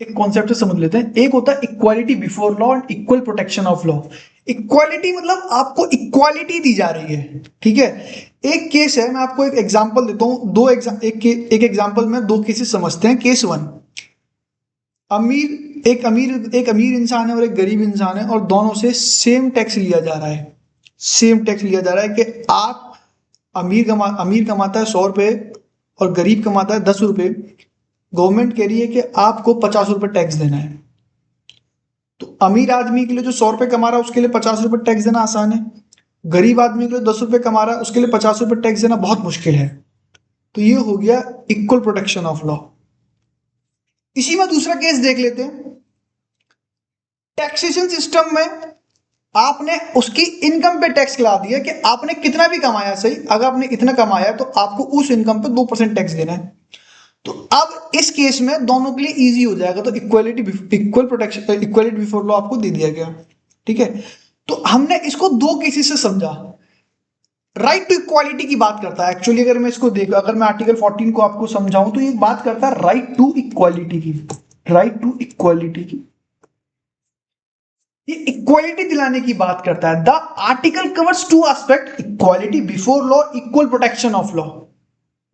एक concept से समझ लेते हैं। एक होता है equality before law and equal protection of law. Equality मतलब आपको इक्वालिटी दी जा रही है। ठीक है, एक केस है, मैं आपको एक एग्जांपल देता हूं, एक एग्जांपल में दो केसेस समझते हैं। केस वन, एक अमीर इंसान है और एक गरीब इंसान है, और दोनों से सेम टैक्स लिया जा रहा है। सेम टैक्स लिया जा रहा है कि आप अमीर कमाता है 100 रुपए और गरीब कमाता है 10 रुपए। गवर्नमेंट कह रही है कि आपको 50 रुपए टैक्स देना है। तो अमीर आदमी के लिए जो 100 रुपए कमा रहा है उसके लिए 50 रुपए टैक्स देना आसान है, गरीब आदमी के लिए 10 रुपए कमा रहा है उसके लिए 50 रुपए टैक्स देना बहुत मुश्किल है। तो ये हो गया इक्वल प्रोटेक्शन ऑफ लॉ। इसी में दूसरा केस देख लेते हैं। टैक्सेशन सिस्टम में आपने उसकी इनकम पे टैक्स लगा दिया कि आपने कितना भी कमाया, सही, अगर आपने इतना कमाया तो आपको उस इनकम पे 2% टैक्स देना है। तो अब इस केस में दोनों के लिए इजी हो जाएगा, तो equal protection, equality before law आपको दे दिया गया। ठीक है, तो हमने इसको दो केसेस से समझा। राइट टू इक्वालिटी की बात करता है एक्चुअली, अगर मैं इसको अगर मैं आर्टिकल 14 को आपको समझाऊं तो ये बात करता है राइट टू इक्वालिटी की, राइट टू इक्वालिटी की, ये इक्वालिटी दिलाने की बात करता है। The article covers to aspect, equality before law, equal protection of law.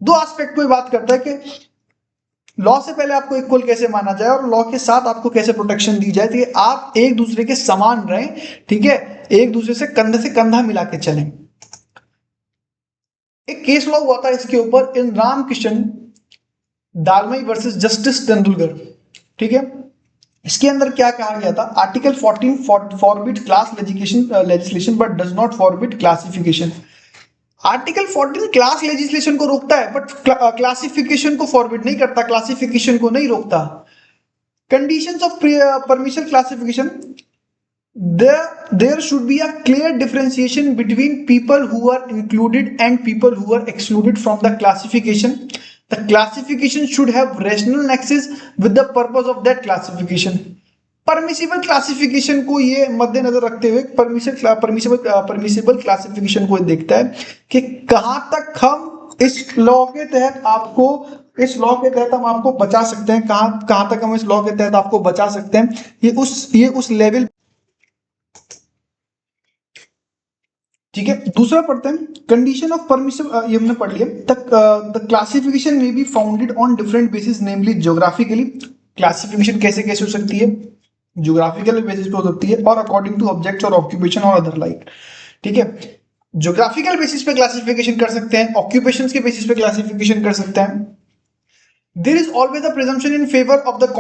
दो एस्पेक्ट को बात करता है कि लॉ से पहले आपको इक्वल कैसे माना जाए और लॉ के साथ आपको कैसे प्रोटेक्शन दी जाए, तो आप एक दूसरे के समान रहें। ठीक है, एक दूसरे से कंधा मिला के चलें। एक केस लॉ हुआ था इसके ऊपर, इन रामकिशन दालमई वर्सेस जस्टिस तेंदुलकर। ठीक है, इसके अंदर क्या कहा गया था, article 14 forbid class legislation but does not forbid classification. Article 14 class legislation को रोकता है बट क्लासिफिकेशन को फॉरबिड नहीं करता, क्लासिफिकेशन को नहीं रोकता। Conditions of permission classification, there should be a clear differentiation between people who are included and people who are excluded from the classification. The classification should have rational nexus with the purpose of that classification. Permissible classification को ये मद्देनजर रखते हुए permissible classification को देखता है कि कहां तक हम इस लॉ के तहत हम आपको बचा सकते हैं, कहां तक हम इस लॉ के तहत आपको बचा सकते हैं, ये उस लेवल। ठीक है, दूसरा पढ़ते हैं, कंडीशन ऑफ परमिशन, ये हमने पढ़ लिया। द क्लासिफिकेशन में B founded on different basis, namely geographically. Classification कैसे कैसे हो सकती है, ज्योग्राफिकल बेसिस पे हो सकती है, और अकॉर्डिंग टू ऑब्जेक्ट्स और ऑक्यूपेशन और अदर लाइक। ठीक है, ज्योग्राफिकल बेसिस पे क्लासिफिकेशन कर सकते हैं, ऑक्यूपेशंस के बेसिस पे क्लासिफिकेशन कर सकते हैं। There is always a presumption in favour of the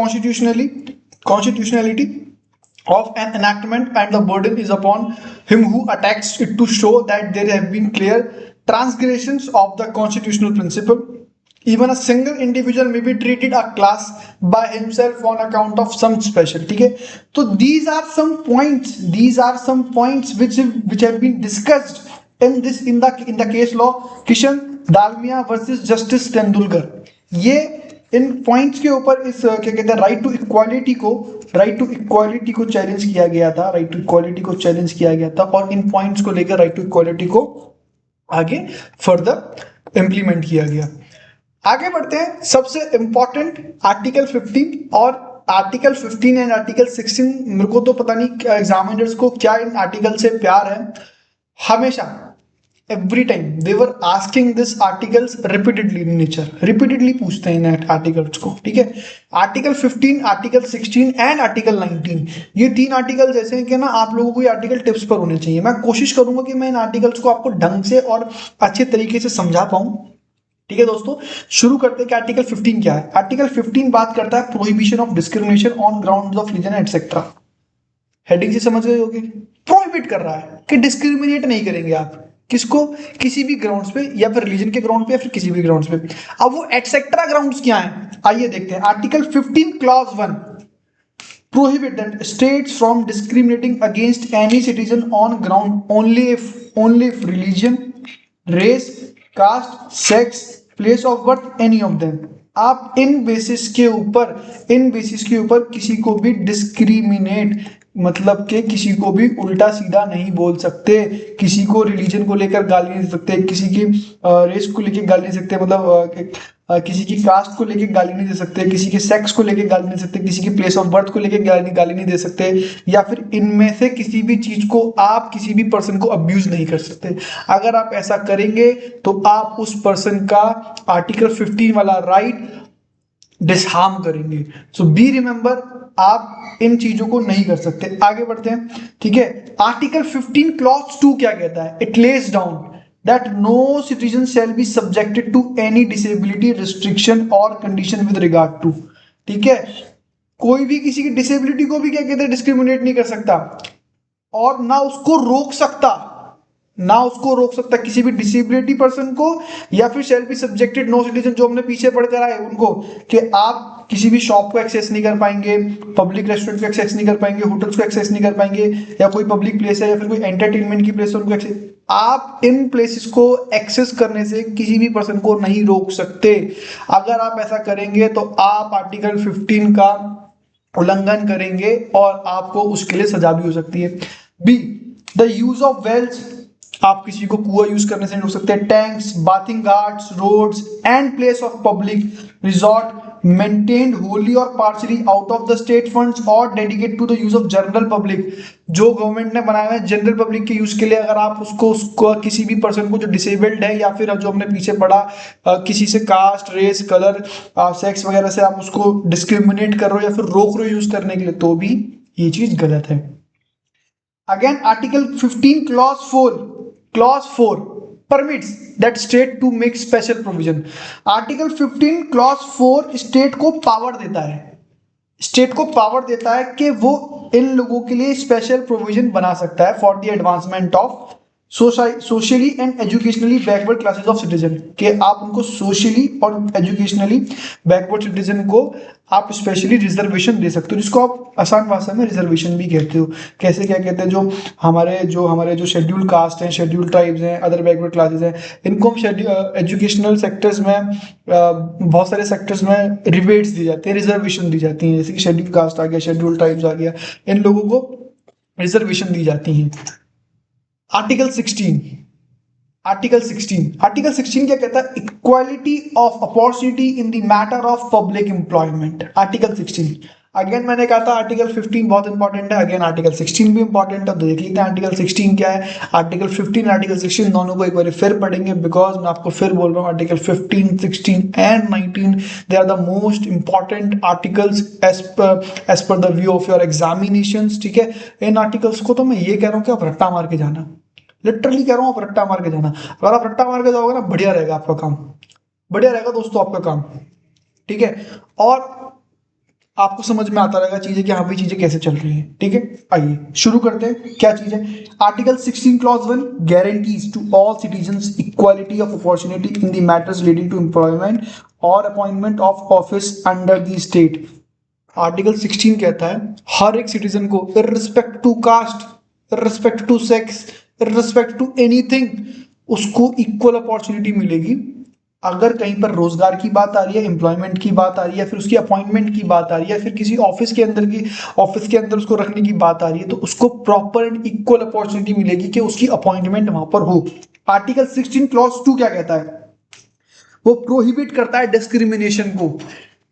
constitutionality of an enactment and the burden is upon him who attacks it to show that there have been clear transgressions of the constitutional principle. Even a single individual may be treated a class by himself on account of some special. ठीक है, तो these are some points which have been discussed in the case law Kishan Dalmia versus justice Tendulkar. ये इन points के ऊपर इस क्या कहते हैं राइट टू इक्वालिटी को चैलेंज किया गया था, और इन पॉइंट्स को लेकर राइट टू इक्वालिटी को आगे फर्दर इंप्लीमेंट किया गया. आगे बढ़ते हैं. सबसे इंपॉर्टेंट आर्टिकल 15 और आर्टिकल 15 एंड आर्टिकल 16. मेरे को तो पता नहीं एग्जामिनर्स को क्या इन आर्टिकल से प्यार है. हमेशा every time they were asking this articles repeatedly in nature, repeatedly पूछते हैं इन आर्टिकल्स को. ठीक है, आर्टिकल 15, आर्टिकल 16 एंड आर्टिकल 19, ये 3 आर्टिकल जैसे हैं कि ना आप लोगों को ये आर्टिकल टिप्स पर होने चाहिए. मैं कोशिश करूंगा कि मैं इन आर्टिकल्स को आपको ढंग से और अच्छे तरीके से समझा पाऊं. ठीक है दोस्तों, शुरू करते हैं कि आर्टिकल 15 क्या है. आर्टिकल 15 बात करता है prohibition of discrimination on grounds of religion etcetera. Heading से समझ गए होगे, प्रोहिबिट कर रहा है कि डिस्क्रिमिनेट नहीं करेंगे आप किसको, किसी भी ग्राउंड्स पे, या फिर रिलीजन के ग्राउंड पे, या फिर किसी भी ग्राउंड्स पे. अब वो एटसेट्रा ग्राउंड्स क्या हैं, आइए देखते हैं. Article 15 clause 1 prohibit that states from discriminating against any citizen on ground only if religion, race, caste, sex, place of birth, any of them. आप इन बेसिस के ऊपर किसी को भी डिस्क्रिमिनेट, मतलब कि किसी को भी उल्टा सीधा नहीं बोल सकते. किसी को रिलीजन को लेकर गाली नहीं दे सकते, किसी की रेस को लेकर गाली नहीं दे सकते, मतलब किसी की कास्ट को लेकर गाली नहीं दे सकते, किसी के सेक्स को लेकर गाली नहीं दे सकते, किसी की प्लेस ऑफ बर्थ को लेकर गाली नहीं दे सकते, या फिर इनमें से किसी भी चीज को आप किसी भी पर्सन को अब्यूज नहीं कर सकते. अगर आप ऐसा करेंगे तो आप उस पर्सन का आर्टिकल 15 वाला राइट डिसहार्म करेंगे. सो बी रिमेंबर, आप इन चीजों को नहीं कर सकते. आगे बढ़ते हैं. ठीक है, आर्टिकल 15 क्लॉज 2 क्या कहता है. It lays down that no citizen shall be subjected to any disability restriction or condition with regard to. ठीक है, कोई भी किसी की डिसेबिलिटी को भी क्या कहते हैं, डिस्क्रिमिनेट नहीं कर सकता, और ना उसको रोक सकता किसी भी डिसेबिलिटी पर्सन को, या फिर shall be subjected no citizen, जो हमने पीछे पढ़कर आए उनको, कि आप किसी भी शॉप को एक्सेस नहीं कर पाएंगे, पब्लिक रेस्टोरेंट को एक्सेस नहीं कर पाएंगे, होटल्स को एक्सेस नहीं कर पाएंगे, या कोई पब्लिक प्लेस है या फिर कोई एंटरटेनमेंट की प्लेस है उनको एक्सेस, आप इन प्लेसेस को एक्सेस करने से किसी भी पर्सन को नहीं रोक सकते. अगर आप ऐसा करेंगे तो आप आर्टिकल 15 का उल्लंघन करेंगे और आपको उसके लिए सजा भी हो सकती है. B, the use of wells, आप किसी को कुआं यूज करने से नहीं रोक सकते. Tanks, bathing ghats, roads and place of public resort maintained wholly और partly out of the state funds और dedicate to the use of general public, जो गवर्नमेंट ने बनाया है जनरल पब्लिक के यूज के लिए, अगर आप उसको किसी भी पर्सन को जो डिसेबल्ड है, या फिर जो हमने पीछे पढ़ा किसी से कास्ट, रेस, कलर, सेक्स वगैरह से आप उसको डिस्क्रिमिनेट कर रहे हो या फिर रोक रहे हो यूज करने के लिए, तो भी ये चीज गलत है. Again article 15 clause 4 permits that state to make special provision. Article 15 clause 4 state को पावर देता है कि वो इन लोगों के लिए स्पेशल प्रोविजन बना सकता है for the advancement of socially and educationally backward classes of citizen, कि आप उनको सोशली और एजुकेशनली बैकवर्ड सिटीजन को आप स्पेशली रिजर्वेशन दे सकते हो, जिसको आप आसान भाषा में रिजर्वेशन भी कहते हो. कैसे क्या कहते हैं, जो हमारे शेड्यूल कास्ट हैं, शेड्यूल ट्राइब्स हैं, अदर बैकवर्ड क्लासेस हैं, इनको हम एजुकेशनल सेक्टर्स में बहुत सारे सेक्टर्स में रिबेट्स दी जाती हैं, रिजर्वेशन दी जाती हैं. जैसे कि शेड्यूल कास्ट आ गया, शेड्यूल ट्राइब्स आ गया, इन लोगों को रिजर्वेशन दी जाती हैं. आर्टिकल 16 क्या कहता है, equality of opportunity in the matter of public employment. Article 16, again मैंने कहा था आर्टिकल 15 बहुत इंपॉर्टेंट है, अगेन आर्टिकल 16 भी इंपॉर्टेंट है. तो देख लेते हैं आर्टिकल 16 क्या है. आर्टिकल 15 आर्टिकल 16 दोनों को एक बार फिर पढ़ेंगे, बिकॉज मैं आपको फिर बोल रहा हूँ article 15, 16 and 19 they are the most important articles as per the view of your examinations. ठीक है, इन आर्टिकल्स को तो मैं ये कह रहा हूँ कि आप रट्टा मार के जाना, लिटरली कह रहा हूँ, आप रट्टा मार के जाना. अगर आप रट्टा मार के जाओगे ना, बढ़िया रहेगा आपका काम, बढ़िया रहेगा दोस्तों आपका काम. ठीक है, और आपको समझ में आता रहेगा चीजें कि हाँ भाई चीजें कैसे चल रही हैं. ठीक है, आइए शुरू करते हैं. क्या चीज है. Article 16 clause 1 guarantees to all citizens equality of opportunity in the matters relating to employment और appointment of office under the state. Article 16 कहता है हर एक सिटीजन को irrespect to caste, irrespect to sex, irrespect to anything, उसको equal opportunity मिलेगी। अगर कहीं पर रोजगार की बात आ रही है, एम्प्लॉयमेंट की बात आ रही है, फिर उसकी अपॉइंटमेंट की बात आ रही है, फिर किसी ऑफिस के अंदर उसको रखने की बात आ रही है, तो उसको प्रॉपर एंड इक्वल अपॉर्चुनिटी मिलेगी कि उसकी अपॉइंटमेंट वहां पर हो। आर्टिकल 16 क्लॉज 2 क्या कहता है? वो प्रोहिबिट करता है डिस्क्रिमिनेशन को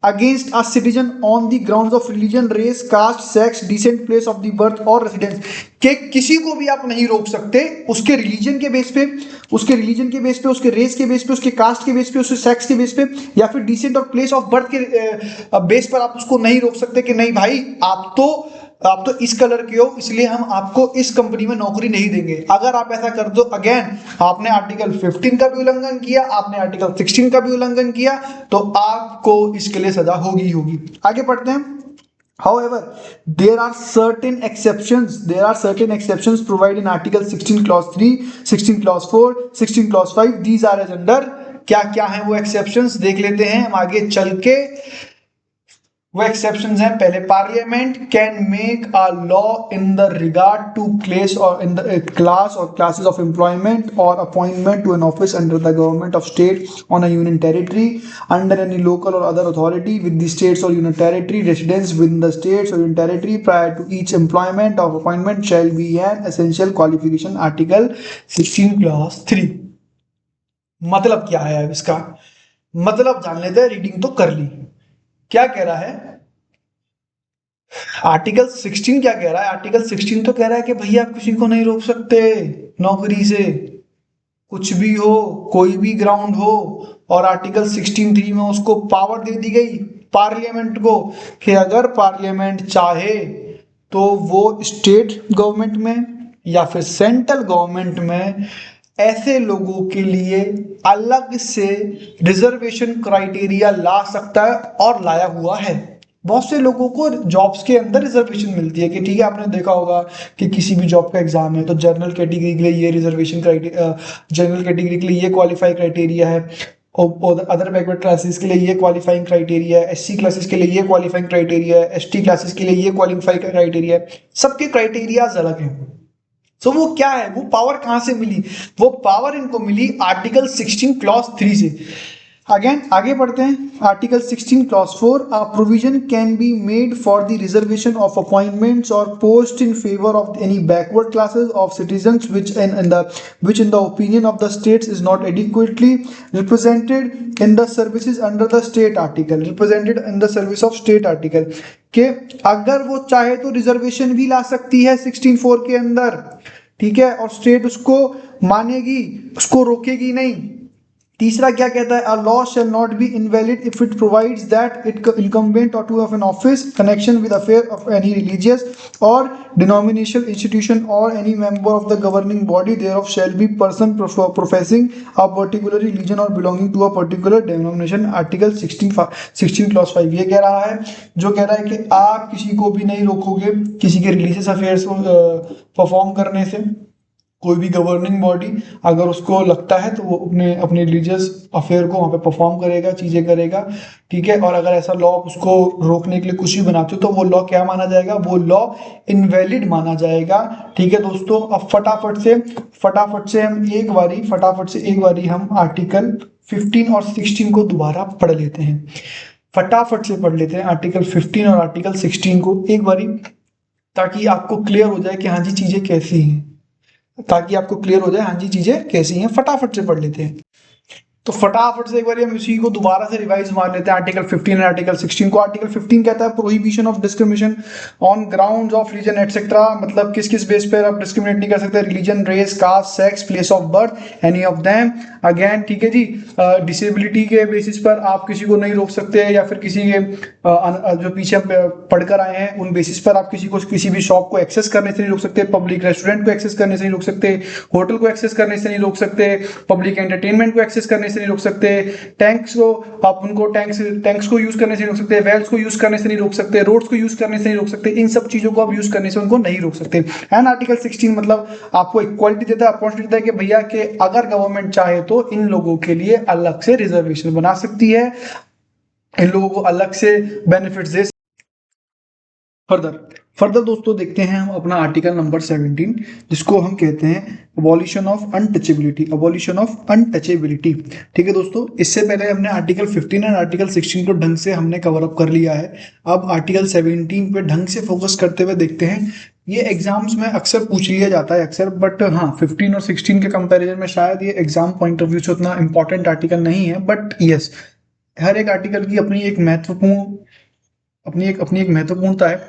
against a citizen on the grounds of religion, race, caste, sex, descent, place of the birth और रेसिडेंस। के किसी को भी आप नहीं रोक सकते उसके रिलीजन के बेस पे, उसके रिलीजन के बेस पे, उसके रेस के बेस पे, उसके कास्ट के बेस पे, उसके सेक्स के बेस पे, या फिर डिसेंट और प्लेस ऑफ बर्थ के बेस पर आप उसको नहीं रोक सकते कि नहीं भाई आप तो इस कलर के हो इसलिए हम आपको इस कंपनी में नौकरी नहीं देंगे। अगर आप ऐसा कर दो, अगेन आपने आर्टिकल 15 का भी उल्लंघन किया, आपने आर्टिकल 16 का भी उल्लंघन किया, तो आपको इसके लिए सजा होगी होगी। आगे पढ़ते हैं। However, there are certain exceptions provided in Article 16 Clause 3, 16 Clause 4, 16 Clause 5. These are as under, क्या क्या है वो exceptions देख लेते हैं हम आगे चल के। वो एक्सेप्शंस हैं, पहले parliament can make a law in the regard to class और इन द क्लास और क्लासेस ऑफ एम्प्लॉयमेंट और appointment to an office under the government of state on a union territory under any local और other authority with the states और union territory, residence within the states और union territory prior to each employment of appointment shall be an essential qualification. Article 16 clause 3। मतलब क्या है? अब इसका मतलब जान लेते हैं, रीडिंग तो कर ली। क्या कह रहा है आर्टिकल 16? क्या कह रहा है आर्टिकल 16? तो कह रहा है कि भैया आप किसी को नहीं रोक सकते नौकरी से, कुछ भी हो, कोई भी ग्राउंड हो। और आर्टिकल 16(3) में उसको पावर दे दी गई पार्लियामेंट को कि अगर पार्लियामेंट चाहे तो वो स्टेट गवर्नमेंट में या फिर सेंट्रल गवर्नमेंट में ऐसे लोगों के लिए अलग से रिजर्वेशन क्राइटेरिया ला सकता है और लाया हुआ है। बहुत से लोगों को जॉब्स के अंदर रिजर्वेशन मिलती है कि ठीक है, आपने देखा होगा कि किसी भी जॉब का एग्जाम है तो जनरल कैटेगरी के लिए ये रिजर्वेशन क्राइटेरिया, जनरल कैटेगरी के लिए ये क्वालिफाई क्राइटेरिया है, और अदर बैकवर्ड क्लासेस के लिए ये क्वालिफाइंग क्राइटेरिया है, एससी क्लासेस के लिए ये क्वालिफाइंग क्राइटेरिया है, एसटी क्लासेस के लिए ये क्वालिफाई क्राइटेरिया है। सबके क्राइटेरियाज अलग हैं। तो वो क्या है, वो पावर कहां से मिली? वो पावर इनको मिली आर्टिकल 16 क्लॉज 3 से। अगेन आगे बढ़ते हैं। Article 16 clause 4, a provision can be made for the reservation of appointments और post in favour of any backward classes of citizens which in the opinion of the states is not adequately represented in the services under the state article, represented in the service of state article, कि अगर वो चाहे तो reservation भी ला सकती है 16(4) के अंदर, ठीक है, और स्टेट उसको मानेगी, उसको रोकेगी नहीं। तीसरा क्या कहता है? A law shall not be invalid if it provides that it incumbent और to of an office connection with affair of any religious और डिनोमिनेशनल इंस्टीट्यूशन और any member of the governing body thereof shall be person professing a particular religion और belonging to a particular denomination. Article 16 clause 5 ये कह रहा है, जो कह रहा है कि आप किसी को भी नहीं रोकोगे किसी के रिलीजियस अफेयर्स को परफॉर्म करने से। कोई भी गवर्निंग बॉडी अगर उसको लगता है तो वो अपने रिलीजियस अफेयर को वहाँ पे परफॉर्म करेगा, चीज़ें करेगा, ठीक है। और अगर ऐसा लॉ उसको रोकने के लिए कुछ भी बनाते हो तो वो लॉ क्या माना जाएगा? वो लॉ इनवैलिड माना जाएगा, ठीक है दोस्तों। अब फटाफट से एक बारी हम आर्टिकल 15 और 16 को दोबारा पढ़ लेते हैं। फटाफट से पढ़ लेते हैं आर्टिकल 15 और आर्टिकल 16 को एक बारी, ताकि आपको क्लियर हो जाए कि हाँ जी चीज़ें कैसी हैं, ताकि आपको क्लियर हो जाए हाँ जी चीजें कैसी हैं। फटाफट से पढ़ लेते हैं। तो फटाफट से एक बार हम इसी को दोबारा से रिवाइज मार लेते हैं आर्टिकल 15 और आर्टिकल 16 को। आर्टिकल 15 कहता है prohibition of discrimination on grounds of religion etcetera, मतलब किस किस बेस पर आप डिस्क्रिमिनेट नहीं कर सकते? Religion, race, caste, sex, place of birth, any of them. Again ठीक है जी, डिसेबिलिटी के बेसिस पर आप किसी को नहीं रोक सकते, या फिर किसी के जो पीछे पढ़कर आए हैं उन बेसिस पर आप किसी को किसी भी शॉप को एक्सेस करने से नहीं रोक सकते, पब्लिक रेस्टोरेंट को एक्सेस करने से नहीं रोक सकते, होटल को एक्सेस करने से नहीं रोक सकते, पब्लिक एंटरटेनमेंट को एक्सेस करने से नहीं रोक सकते, टैंक्स को आप उनको टैंक्स को यूज करने से नहीं रोक सकते, वेल्स को यूज करने से नहीं रोक सकते, रोड्स को यूज करने से नहीं रोक सकते। इन सब चीजों को आप यूज करने से उनको नहीं रोक सकते। एंड आर्टिकल 16 मतलब आपको इक्वालिटी देता है, अपॉर्चुनिटी देता है कि भैया के अगर गवर्नमेंट चाहे तो इन लोगों के लिए अलग से रिजर्वेशन बना सकती है। इन लोगों को अलग से बेनिफिट्स दे। फर्दर दोस्तों देखते हैं हम अपना आर्टिकल नंबर 17, जिसको हम कहते हैं abolition of untouchability. Abolition of untouchability, ठीक है दोस्तों। इससे पहले हमने आर्टिकल 15 और आर्टिकल 16 को ढंग से हमने कवर अप कर लिया है। अब आर्टिकल 17 पे ढंग से फोकस करते हुए देखते हैं। ये एग्जाम्स में अक्सर पूछ लिया जाता है अक्सर, बट हाँ 15 और 16 के कंपैरिजन में शायद ये एग्जाम पॉइंट ऑफ व्यू से उतना इंपॉर्टेंट आर्टिकल नहीं है, बट यस, हर एक आर्टिकल की अपनी एक महत्वपूर्णता है।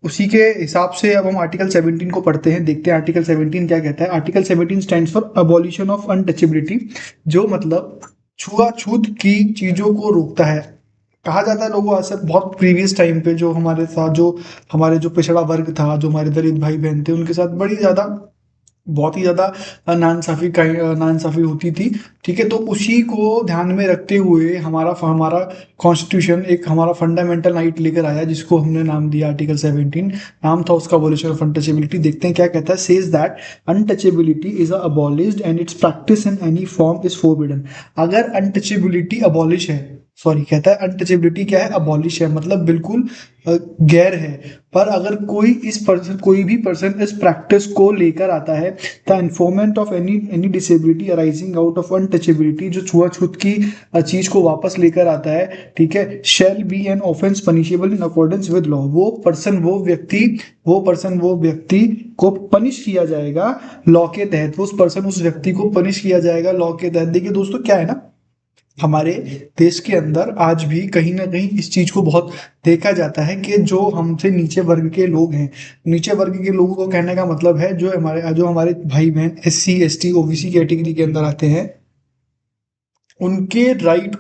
उसी के हिसाब से अब हम आर्टिकल 17 को पढ़ते हैं, देखते हैं आर्टिकल 17 क्या कहता है। Article 17 stands for abolition of untouchability, जो मतलब छुआछूत की चीजों को रोकता है। कहा जाता है लोगों से बहुत प्रीवियस टाइम पे, जो हमारे साथ जो हमारे जो पिछड़ा वर्ग था, जो हमारे दलित भाई बहन थे, उनके साथ बड़ी ज्यादा बहुत ही ज्यादा नाइंसाफी होती थी। ठीक है, तो उसी को ध्यान में रखते हुए हमारा कॉन्स्टिट्यूशन एक हमारा फंडामेंटल राइट लेकर आया, जिसको हमने नाम दिया आर्टिकल 17। नाम था उसका अबॉलिशन ऑफ अनटचेबिलिटी। देखते हैं क्या कहता है। Says that untouchability is abolished and it's practice in any form is forbidden. अगर अनटचेबिलिटी अबॉलिश है, सॉरी कहता है अनटचेबिलिटी क्या है, अबॉलिश है, मतलब बिल्कुल गैर है। पर अगर कोई भी पर्सन इस प्रैक्टिस को लेकर आता है, the enforcement of any disability arising out of untouchability, जो छुआछूत की चीज को वापस लेकर आता है, ठीक है, शैल be an offence punishable in accordance with law. वो व्यक्ति को पनिश किया जाएगा लॉ के तहत। उस व्यक्ति को पनिश किया जाएगा लॉ के तहत। देखिए दोस्तों क्या है ना, हमारे देश के अंदर आज भी कहीं ना कहीं इस चीज को बहुत देखा जाता है कि जो हमसे नीचे वर्ग के लोग हैं, नीचे वर्ग के लोगों को कहने का मतलब है जो हमारे भाई बहन SC ST OBC कैटेगरी के अंदर आते हैं, उनके राइट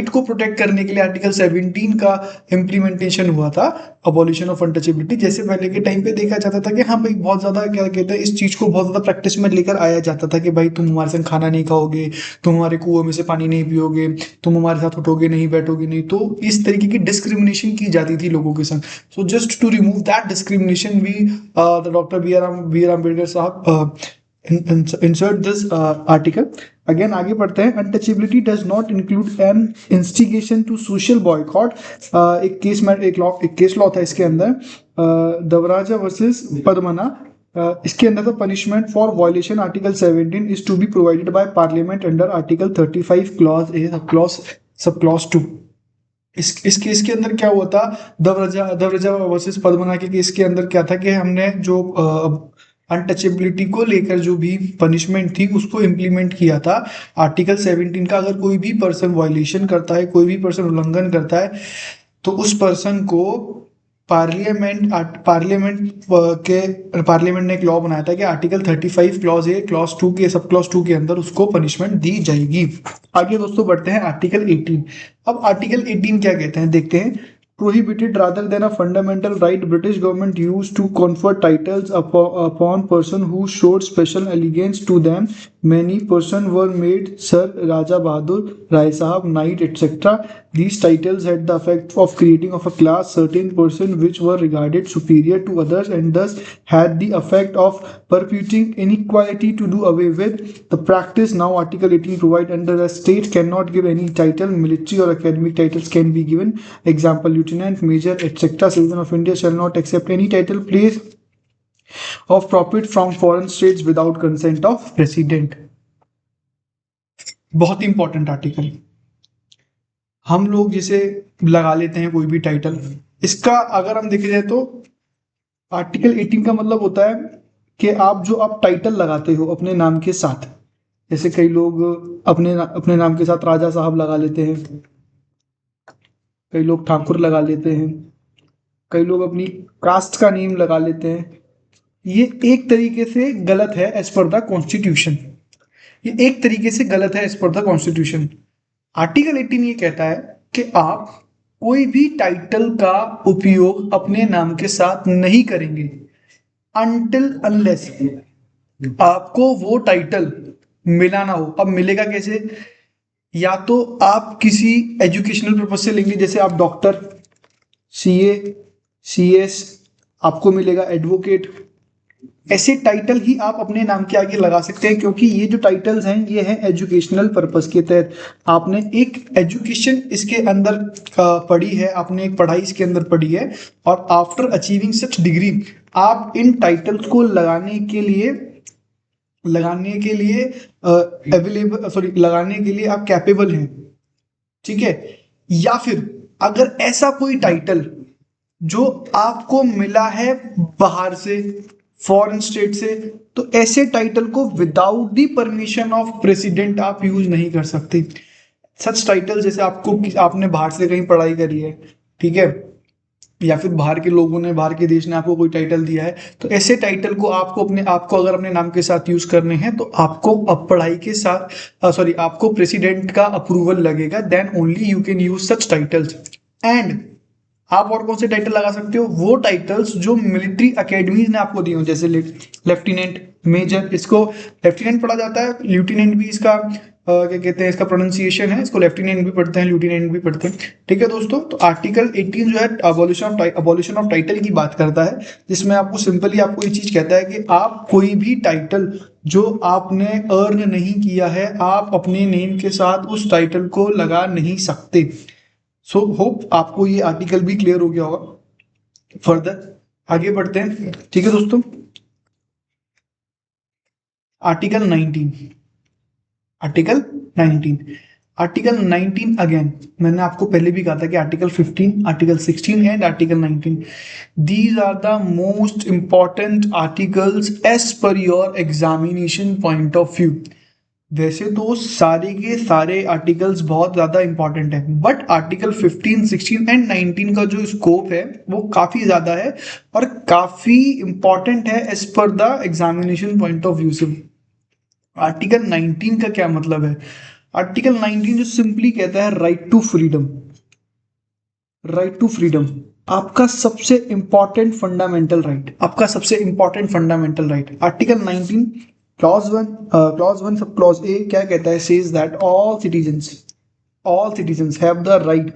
को प्रोटेक्ट करने के लिए आर्टिकल 17 का इम्प्लीमेंटेशन हुआ था, अबॉलिशन ऑफ अनटचेबिलिटी। जैसे पहले के टाइम पे देखा जाता था कि हाँ भाई बहुत ज्यादा क्या कहते हैं, इस चीज को बहुत ज्यादा प्रैक्टिस में लेकर आया जाता था कि भाई तुम हमारे संग खाना नहीं खाओगे, तुम हमारे कुएं में से पानी नहीं पियोगे, तुम हमारे साथ उठोगे नहीं बैठोगे नहीं। तो इस तरीके की डिस्क्रिमिनेशन की जाती थी लोगों के संग। So just to remove that discrimination, we doctor B R Ambedkar साहब insert this article। अगेन आगे बढ़ते हैं। Untouchability does not include an instigation to social boycott. एक केस लॉ था इसके अंदर, दवराजा वर्सेस पद्मना। इसके अंदर था punishment for violation article 17 is to be provided by parliament under article 35 clause A sub clause 2। इस केस के अंदर क्या हुआ था, दवराजा वर्सेस पद्मना के केस के अंदर क्या था कि हमने जो अनटचेबिलिटी को लेकर जो भी पनिशमेंट थी उसको इम्प्लीमेंट किया था आर्टिकल 17 का। अगर कोई भी पर्सन वायलेशन करता है, कोई भी पर्सन उल्लंघन करता है, तो उस पर्सन को पार्लियामेंट ने एक लॉ बनाया था कि आर्टिकल 35 क्लॉज ए क्लॉज 2 के सब क्लॉज 2 के अंदर उसको पनिशमेंट दी जाएगी। आगे दोस्तों बढ़ते हैं आर्टिकल 18। अब आर्टिकल 18 क्या कहते हैं देखते हैं। Prohibited rather than a fundamental right, British government used to confer titles upon person who showed special allegiance to them. Many persons were made Sir, Raja Bahadur, Rai Sahab, Knight, etc. These titles had the effect of creating of a class certain persons which were regarded superior to others, and thus had the effect of perpetuating inequality to do away with the practice. Now Article 18 provide under a state cannot give any title, military or academic titles can be given. Example, lieutenant, major, etc. Citizen of India shall not accept any title, place of profit from foreign states without consent of president। बहुत important article. हम लोग जिसे लगा लेते हैं कोई भी title, इसका अगर हम देखे जाए तो आर्टिकल 18 का मतलब होता है कि आप टाइटल लगाते हो अपने नाम के साथ। जैसे कई लोग अपने नाम के साथ राजा साहब लगा लेते हैं, कई लोग ठाकुर लगा लेते हैं, कई लोग अपनी कास्ट का नेम लगा लेते हैं। ये एक तरीके से गलत है एज पर द कॉन्स्टिट्यूशन। ये एक तरीके से गलत है as per the constitution. Article 18 ये कहता है कि आप कोई भी टाइटल का उपयोग अपने नाम के साथ नहीं करेंगे अनटिल अनलेस आपको वो टाइटल मिला ना हो। अब मिलेगा कैसे? या तो आप किसी एजुकेशनल पर्पज से लेंगे, जैसे आप डॉक्टर, CA CS, आपको मिलेगा एडवोकेट, ऐसे टाइटल ही आप अपने नाम के आगे लगा सकते हैं, क्योंकि ये जो टाइटल्स हैं ये हैं एजुकेशनल पर्पस के तहत। आपने एक एजुकेशन इसके अंदर पढ़ी है, आपने एक पढ़ाई इसके अंदर पढ़ी है, और आफ्टर अचीविंग सच डिग्री आप इन टाइटल्स को लगाने के लिए आप कैपेबल हैं, ठीक है। या फिर अगर ऐसा कोई टाइटल जो आपको मिला है बाहर से, फॉरेन स्टेट से, तो ऐसे टाइटल को without the permission of president आप यूज नहीं कर सकते। सच टाइटल जैसे आपने बाहर से कहीं पढ़ाई करी है, ठीक है, या फिर बाहर के लोगों ने, बाहर के देश ने आपको कोई टाइटल दिया है, तो ऐसे टाइटल को आपको अगर अपने नाम के साथ यूज करने हैं तो आपको अब पढ़ाई के साथ आपको प्रेसिडेंट का अप्रूवल लगेगा, then only you can use such titles. And आप और कौन से टाइटल लगा सकते हो? वो टाइटल्स जो मिलिट्री अकेडमीज ने आपको दिए हो, जैसे लेफ्टिनेंट, मेजर, इसको लेफ्टिनेंट पढ़ा जाता है, लेफ्टिनेंट भी इसका क्या कहते हैं, इसका प्रोनाउंसिएशन है, इसको लेफ्टिनेंट भी पढ़ते हैं, लेफ्टिनेंट भी पढ़ते हैं, ठीक है दोस्तों। तो आर्टिकल 18 जो है अबॉलिशन ऑफ टाइटल की बात करता है, जिसमें आपको सिंपली आपको ये चीज कहता है कि आप कोई भी टाइटल जो आपने अर्न नहीं किया है, आप अपने नेम के साथ उस टाइटल को लगा नहीं सकते। सो होप आपको ये आर्टिकल भी क्लियर हो गया होगा। फर्दर आगे बढ़ते हैं, ठीक है दोस्तों। आर्टिकल 19, आर्टिकल 19, आर्टिकल 19 अगेन मैंने आपको पहले भी कहा था कि article 15, article 16 and article 19, these are the most important articles as per your examination point of view. वैसे तो सारे के सारे आर्टिकल्स बहुत ज़्यादा इंपॉर्टेंट है, बट आर्टिकल 15, 16 एंड 19 का जो स्कोप है वो काफ़ी ज़्यादा है और काफ़ी इंपॉर्टेंट है as per the examination point of view से। आर्टिकल 19 का क्या मतलब है? आर्टिकल 19 जो सिंपली कहता है right to freedom. Right to freedom आपका सबसे इंपॉर्टेंट फंडामेंटल राइट, आपका सबसे important fundamental right. Article 19 clause one sub clause A क्या कहता है? Says that all citizens have the right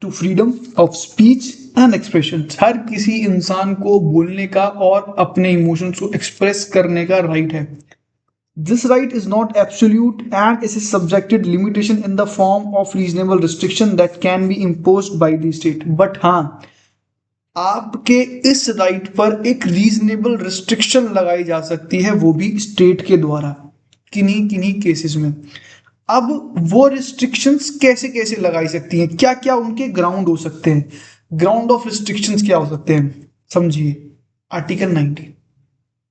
to freedom of speech and expression. हर किसी इंसान को बोलने का और अपने इमोशंस को एक्सप्रेस करने का राइट है। This right is not absolute and is subjected limitation in the form of reasonable restriction that can be imposed by the state. But हाँ, आपके इस राइट पर एक रीजनेबल रिस्ट्रिक्शन लगाई जा सकती है, वो भी स्टेट के द्वारा किन्हीं किन्हीं केसेस में। अब वो रिस्ट्रिक्शंस कैसे कैसे लगाई सकती हैं, क्या क्या उनके ग्राउंड हो सकते हैं, ग्राउंड ऑफ रिस्ट्रिक्शंस क्या हो सकते हैं, समझिए। आर्टिकल 19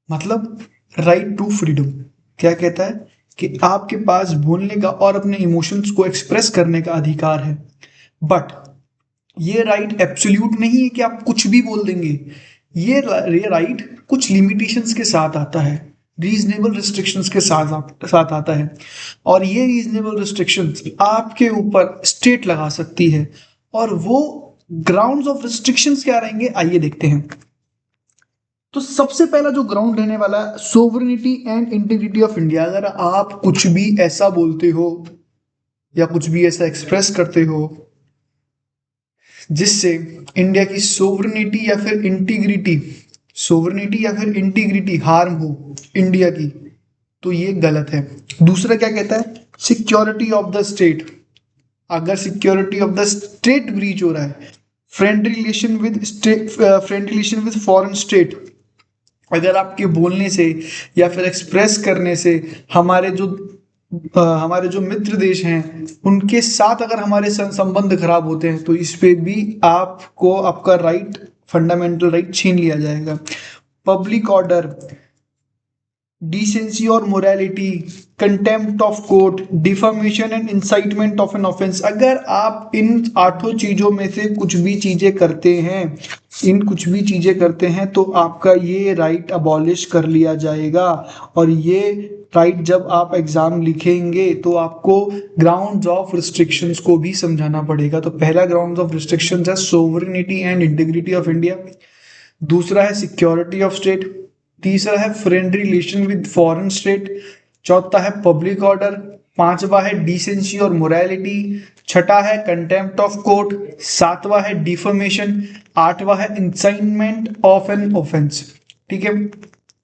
मतलब राइट टू फ्रीडम क्या कहता है कि आपके पास बोलने का और अपने इमोशंस को एक्सप्रेस करने का अधिकार है, बट ये राइट एब्सोल्यूट नहीं है कि आप कुछ भी बोल देंगे। ये राइट कुछ लिमिटेशंस के साथ आता है, रीजनेबल रिस्ट्रिक्शंस के साथ आता है, और ये रीजनेबल रिस्ट्रिक्शंस आपके ऊपर स्टेट लगा सकती है। और वो ग्राउंड्स ऑफ रिस्ट्रिक्शंस क्या रहेंगे, आइए देखते हैं। तो सबसे पहला जो ग्राउंड रहने वाला है, sovereignty and integrity of India. अगर आप कुछ भी ऐसा बोलते हो या कुछ भी ऐसा एक्सप्रेस करते हो जिससे इंडिया की सोवरेनिटी या फिर इंटीग्रिटी हार्म हो इंडिया की, तो ये गलत है। दूसरा क्या कहता है? Security of the state. अगर security of the state breach हो रहा है, friendly relation with foreign state, अगर आपके बोलने से या फिर एक्सप्रेस करने से हमारे जो मित्र देश हैं उनके साथ अगर हमारे संबंध खराब होते हैं, तो इस पे भी आपको आपका राइट, फंडामेंटल राइट छीन लिया जाएगा। पब्लिक ऑर्डर, डिसेंसी और morality, contempt of court, defamation and incitement of an offence. अगर आप इन 8 चीजों में से कुछ भी चीजें करते हैं तो आपका ये राइट अबॉलिश कर लिया जाएगा। और ये राइट जब आप एग्जाम लिखेंगे तो आपको ग्राउंड्स ऑफ रिस्ट्रिक्शंस को भी समझाना पड़ेगा। तो पहला ग्राउंड ऑफ रिस्ट्रिक्शंस है sovereignty and integrity of India, दूसरा है सिक्योरिटी ऑफ स्टेट, तीसरा है friendly relation with foreign state, चौथा है पब्लिक ऑर्डर, पांचवा है डिसेंसी और मोरालिटी, छठा है कंटेम्प्ट ऑफ कोर्ट, सातवां है डिफमेशन, आठवां है इंसाइटमेंट ऑफ एन ऑफेंस। ठीक है,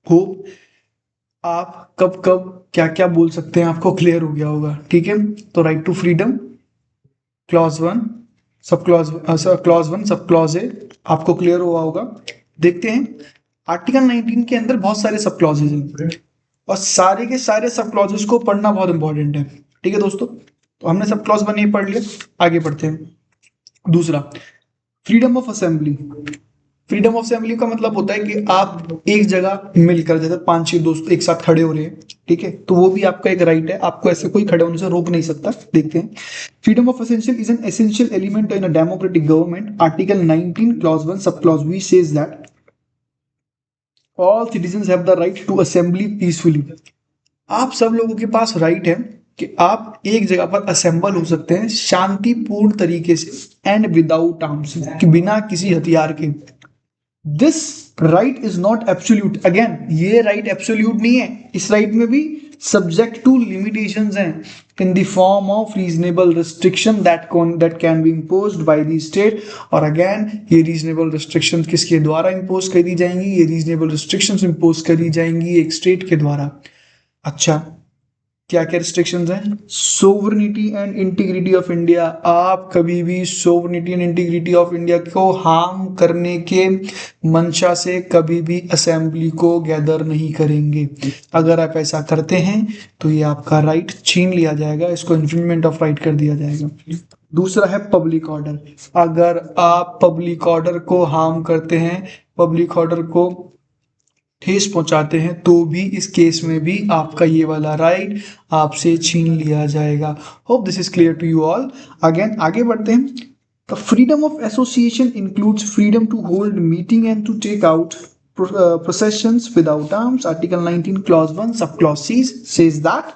होप आप कब कब क्या क्या बोल सकते हैं आपको क्लियर हो गया होगा। ठीक है, तो right to freedom, clause one, sub clause, clause one sub clause A आपको क्लियर हुआ होगा। देखते हैं, आर्टिकल 19 के अंदर बहुत सारे सब क्लॉजेज हैं और सारे के सारे सब क्लॉजेस को पढ़ना बहुत इंपॉर्टेंट है। ठीक है दोस्तों, तो हमने सब क्लॉज वन ये पढ़ लिया, आगे बढ़ते हैं। दूसरा, freedom of assembly. Freedom of assembly का मतलब होता है कि आप एक जगह मिलकर, जैसे 5-6 दोस्त एक साथ खड़े हो रहे हैं, ठीक है, तो वो भी आपका एक राइट है, आपको ऐसे कोई खड़े होने से रोक नहीं सकता। देखते हैं, freedom of essential is an essential element in a democratic government. Article 19 clause 1 sub clause B says that all citizens have the right to assembly peacefully. आप सब लोगों के पास राइट है कि आप एक जगह पर असेंबल हो सकते हैं शांतिपूर्ण तरीके से एंड विदाउट आर्म्स, कि बिना किसी हथियार के। This right is not absolute, again ये राइट एब्सोल्यूट नहीं है, इस राइट में भी सब्जेक्ट टू लिमिटेशंस हैं, in the form of reasonable restriction that can be imposed bye the state. और अगेन ये रीजनेबल रिस्ट्रिक्शन किसके द्वारा इम्पोज करी जाएंगी, ये रीजनेबल रिस्ट्रिक्शंस इम्पोज करी जाएंगी एक स्टेट के द्वारा। अच्छा, क्या क्या रिस्ट्रिक्शंस हैं, sovereignty and integrity of India. आप कभी भी sovereignty and integrity of India को हार्म करने के मंशा से कभी भी असेंबली को गैदर नहीं करेंगे। अगर आप ऐसा करते हैं तो ये आपका राइट छीन लिया जाएगा, इसको इन्फ्रिंजमेंट ऑफ राइट कर दिया जाएगा। दूसरा है पब्लिक ऑर्डर। अगर आप पब्लिक ऑर्डर को हार्म करते हैं, पब्लिक ऑर्डर को ठेस पहुंचाते हैं, तो भी इस केस में भी आपका ये वाला राइट आपसे छीन लिया जाएगा। Hope this is clear to you all. Again आगे बढ़ते हैं। The freedom of association includes freedom to hold meeting and to take out processions without arms. Article 19 clause 1 subclause C says that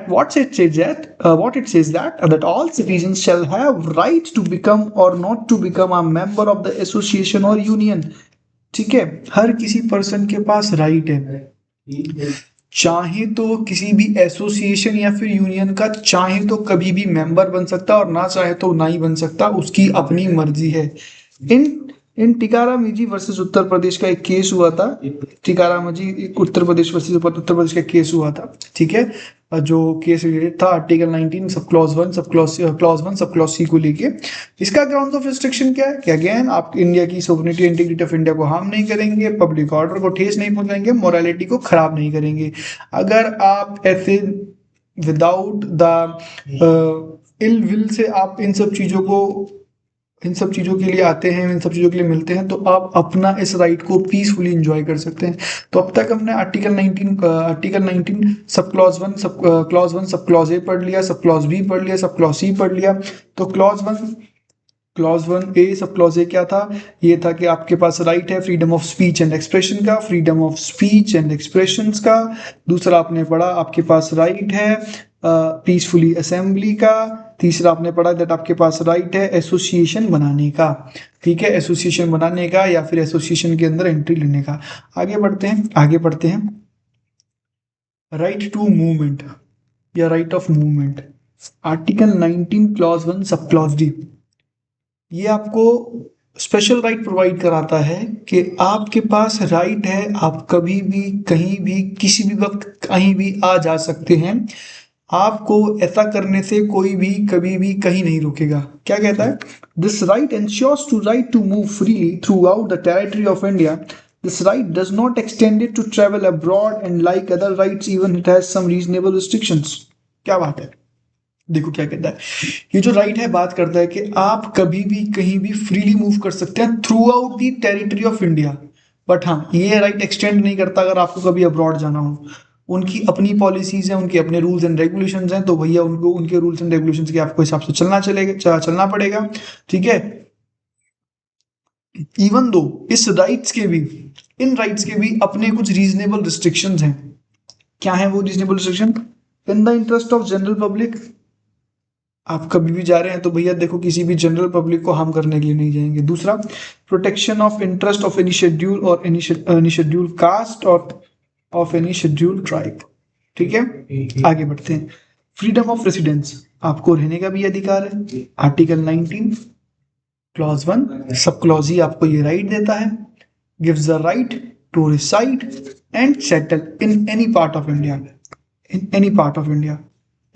what it says that all citizens shall have right to become or not to become a member of the association or union. ठीक है, हर किसी person के पास right है, चाहे तो किसी भी association या फिर यूनियन का चाहे तो कभी भी मेंबर बन सकता और ना चाहे तो ना ही बन सकता, उसकी अपनी मर्जी है। इन टिकाराम जी वर्सेस उत्तर प्रदेश का एक केस हुआ था, टिकाराम जी उत्तर प्रदेश वर्सेस उत्तर प्रदेश का केस हुआ था। ठीक है, जो केस रिलेटेड था article 19 sub clause 1 sub clause C को लेके। इसका ग्राउंड ऑफ रिस्ट्रिक्शन क्या है कि अगेन आप इंडिया की सोवरेनिटी इंटीग्रिटी ऑफ इंडिया को हार्म नहीं करेंगे, पब्लिक ऑर्डर को ठेस नहीं पहुंचाएंगे, मोरालिटी को खराब नहीं करेंगे। अगर आप ऐसे without the ill will say आप इन सब चीज़ों के लिए आते हैं, इन सब चीज़ों के लिए मिलते हैं, तो आप अपना इस राइट को पीसफुली एंजॉय कर सकते हैं। तो अब तक हमने article 19 sub clause 1 sub clause ए पढ़ लिया, सब क्लॉज बी पढ़ लिया, सब क्लॉज सी पढ़ लिया। तो clause 1 A sub clause A क्या था, ये था कि आपके पास राइट है freedom of speech and expression का, freedom of speech and expressions का। दूसरा आपने पढ़ा आपके पास राइट है पीसफुली असेंबली का। तीसरा आपने पढ़ा दैट आपके पास राइट है एसोसिएशन बनाने का। ठीक है, एसोसिएशन बनाने का या फिर एसोसिएशन के अंदर एंट्री लेने का। आगे बढ़ते हैं। राइट टू मूवमेंट या right of movement, article 19 clause 1 sub clause D, ये आपको स्पेशल राइट प्रोवाइड कराता है कि आपके पास राइट है, आप कभी भी कहीं भी किसी भी वक्त कहीं भी आ जा सकते हैं, आपको ऐसा करने से कोई भी कभी भी कहीं नहीं रोकेगा। क्या कहता है, this right ensures to right to move freely throughout the territory of India. This right does not extended to travel abroad and like other rights even it has some reasonable restrictions. क्या बात है, देखो क्या कहता है, ये जो right है बात करता है कि आप कभी भी कहीं भी फ्रीली मूव कर सकते हैं through out the territory of India. But हाँ, ये राइट एक्सटेंड नहीं करता अगर आपको कभी अब्रॉड जाना हो। उनकी अपनी पॉलिसीज हैं, उनके अपने रूल्स एंड रेगुलेशंस हैं, तो भैया उनको उनके रूल्स एंड रेगुलेशंस के आपको हिसाब से चलना पड़ेगा। ठीक है, इवन दो इन राइट्स के भी अपने कुछ रीजनेबल रिस्ट्रिक्शंस हैं। क्या है वो reasonable restriction, in the interest of general public. आप कभी भी जा रहे हैं तो भैया देखो किसी भी जनरल पब्लिक को हार्म करने के लिए नहीं जाएंगे। दूसरा, protection of interest of any schedule और एनी शेड्यूल कास्ट और ऑफ एनी शेड्यूल ट्राइब। ठीक है, आगे बढ़ते हैं। फ्रीडम ऑफ रेसिडेंस, आपको रहने का भी अधिकार है। आर्टिकल 19 क्लॉज 1 सब क्लॉज ही आपको ये राइट देता है। gives the right to reside and settle in any part of India. In any part of India.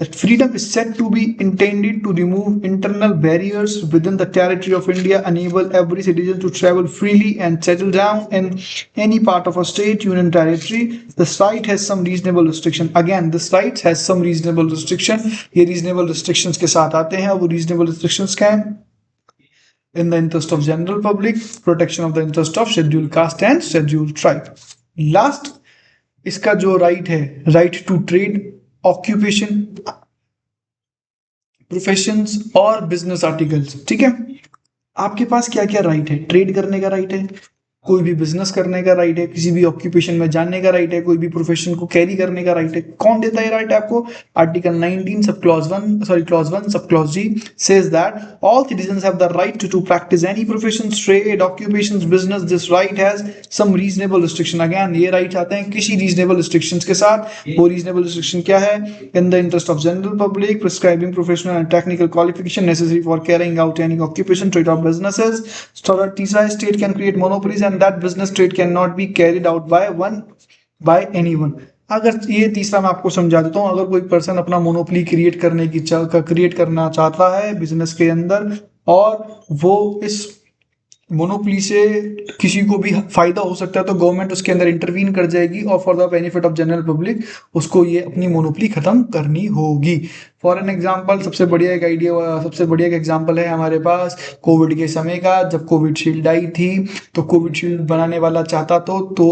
That freedom is said to be intended to remove internal barriers within the territory of India, enable every citizen to travel freely and settle down in any part of a state, union, territory. The site has some reasonable restriction. Again, the site has some reasonable restriction. ये reasonable restrictions के साथ आते हैं. वो reasonable restrictions क्या हैं? In the interest of general public, protection of the interest of scheduled caste and scheduled tribe. Last, इसका जो right है, right to trade, occupation, professions और बिजनेस आर्टिकल्स. ठीक है, आपके पास क्या क्या राइट है? ट्रेड करने का राइट है, कोई भी बिजनेस करने का राइट है, किसी भी ऑक्यूपेशन में जानने का राइट है, कोई भी प्रोफेशन को कैरी करने का राइट है. कौन देता है राइट आपको? Article 19 sub clause 1 clause 1 sub clause G says that all citizens have the right to practice any profession, trade, occupations, business. This right has some reasonable restriction. Again, ये right आते हैं किसी reasonable restrictions के साथ. वो reasonable restriction क्या है? In the interest of general public, prescribing professional and technical qualification necessary for carrying out any occupation, trade or businesses. तीसरा, state can create monopolies and that business trade cannot be carried out by anyone. अगर ये तीसरा मैं आपको समझा देता हूँ. अगर कोई पर्सन अपना मोनोपोली क्रिएट करना चाहता है बिजनेस के अंदर और वो इस मोनोपोली से किसी को भी फायदा हो सकता है तो गवर्नमेंट उसके अंदर इंटरवीन कर जाएगी और for the benefit of general public उसको ये अपनी मोनोपोली खत्म करनी होगी. फॉर एन एग्जांपल, सबसे बढ़िया एक एग्जांपल है हमारे पास कोविड के समय का. जब कोविडशील्ड आई थी तो कोविडशील्ड बनाने वाला चाहता तो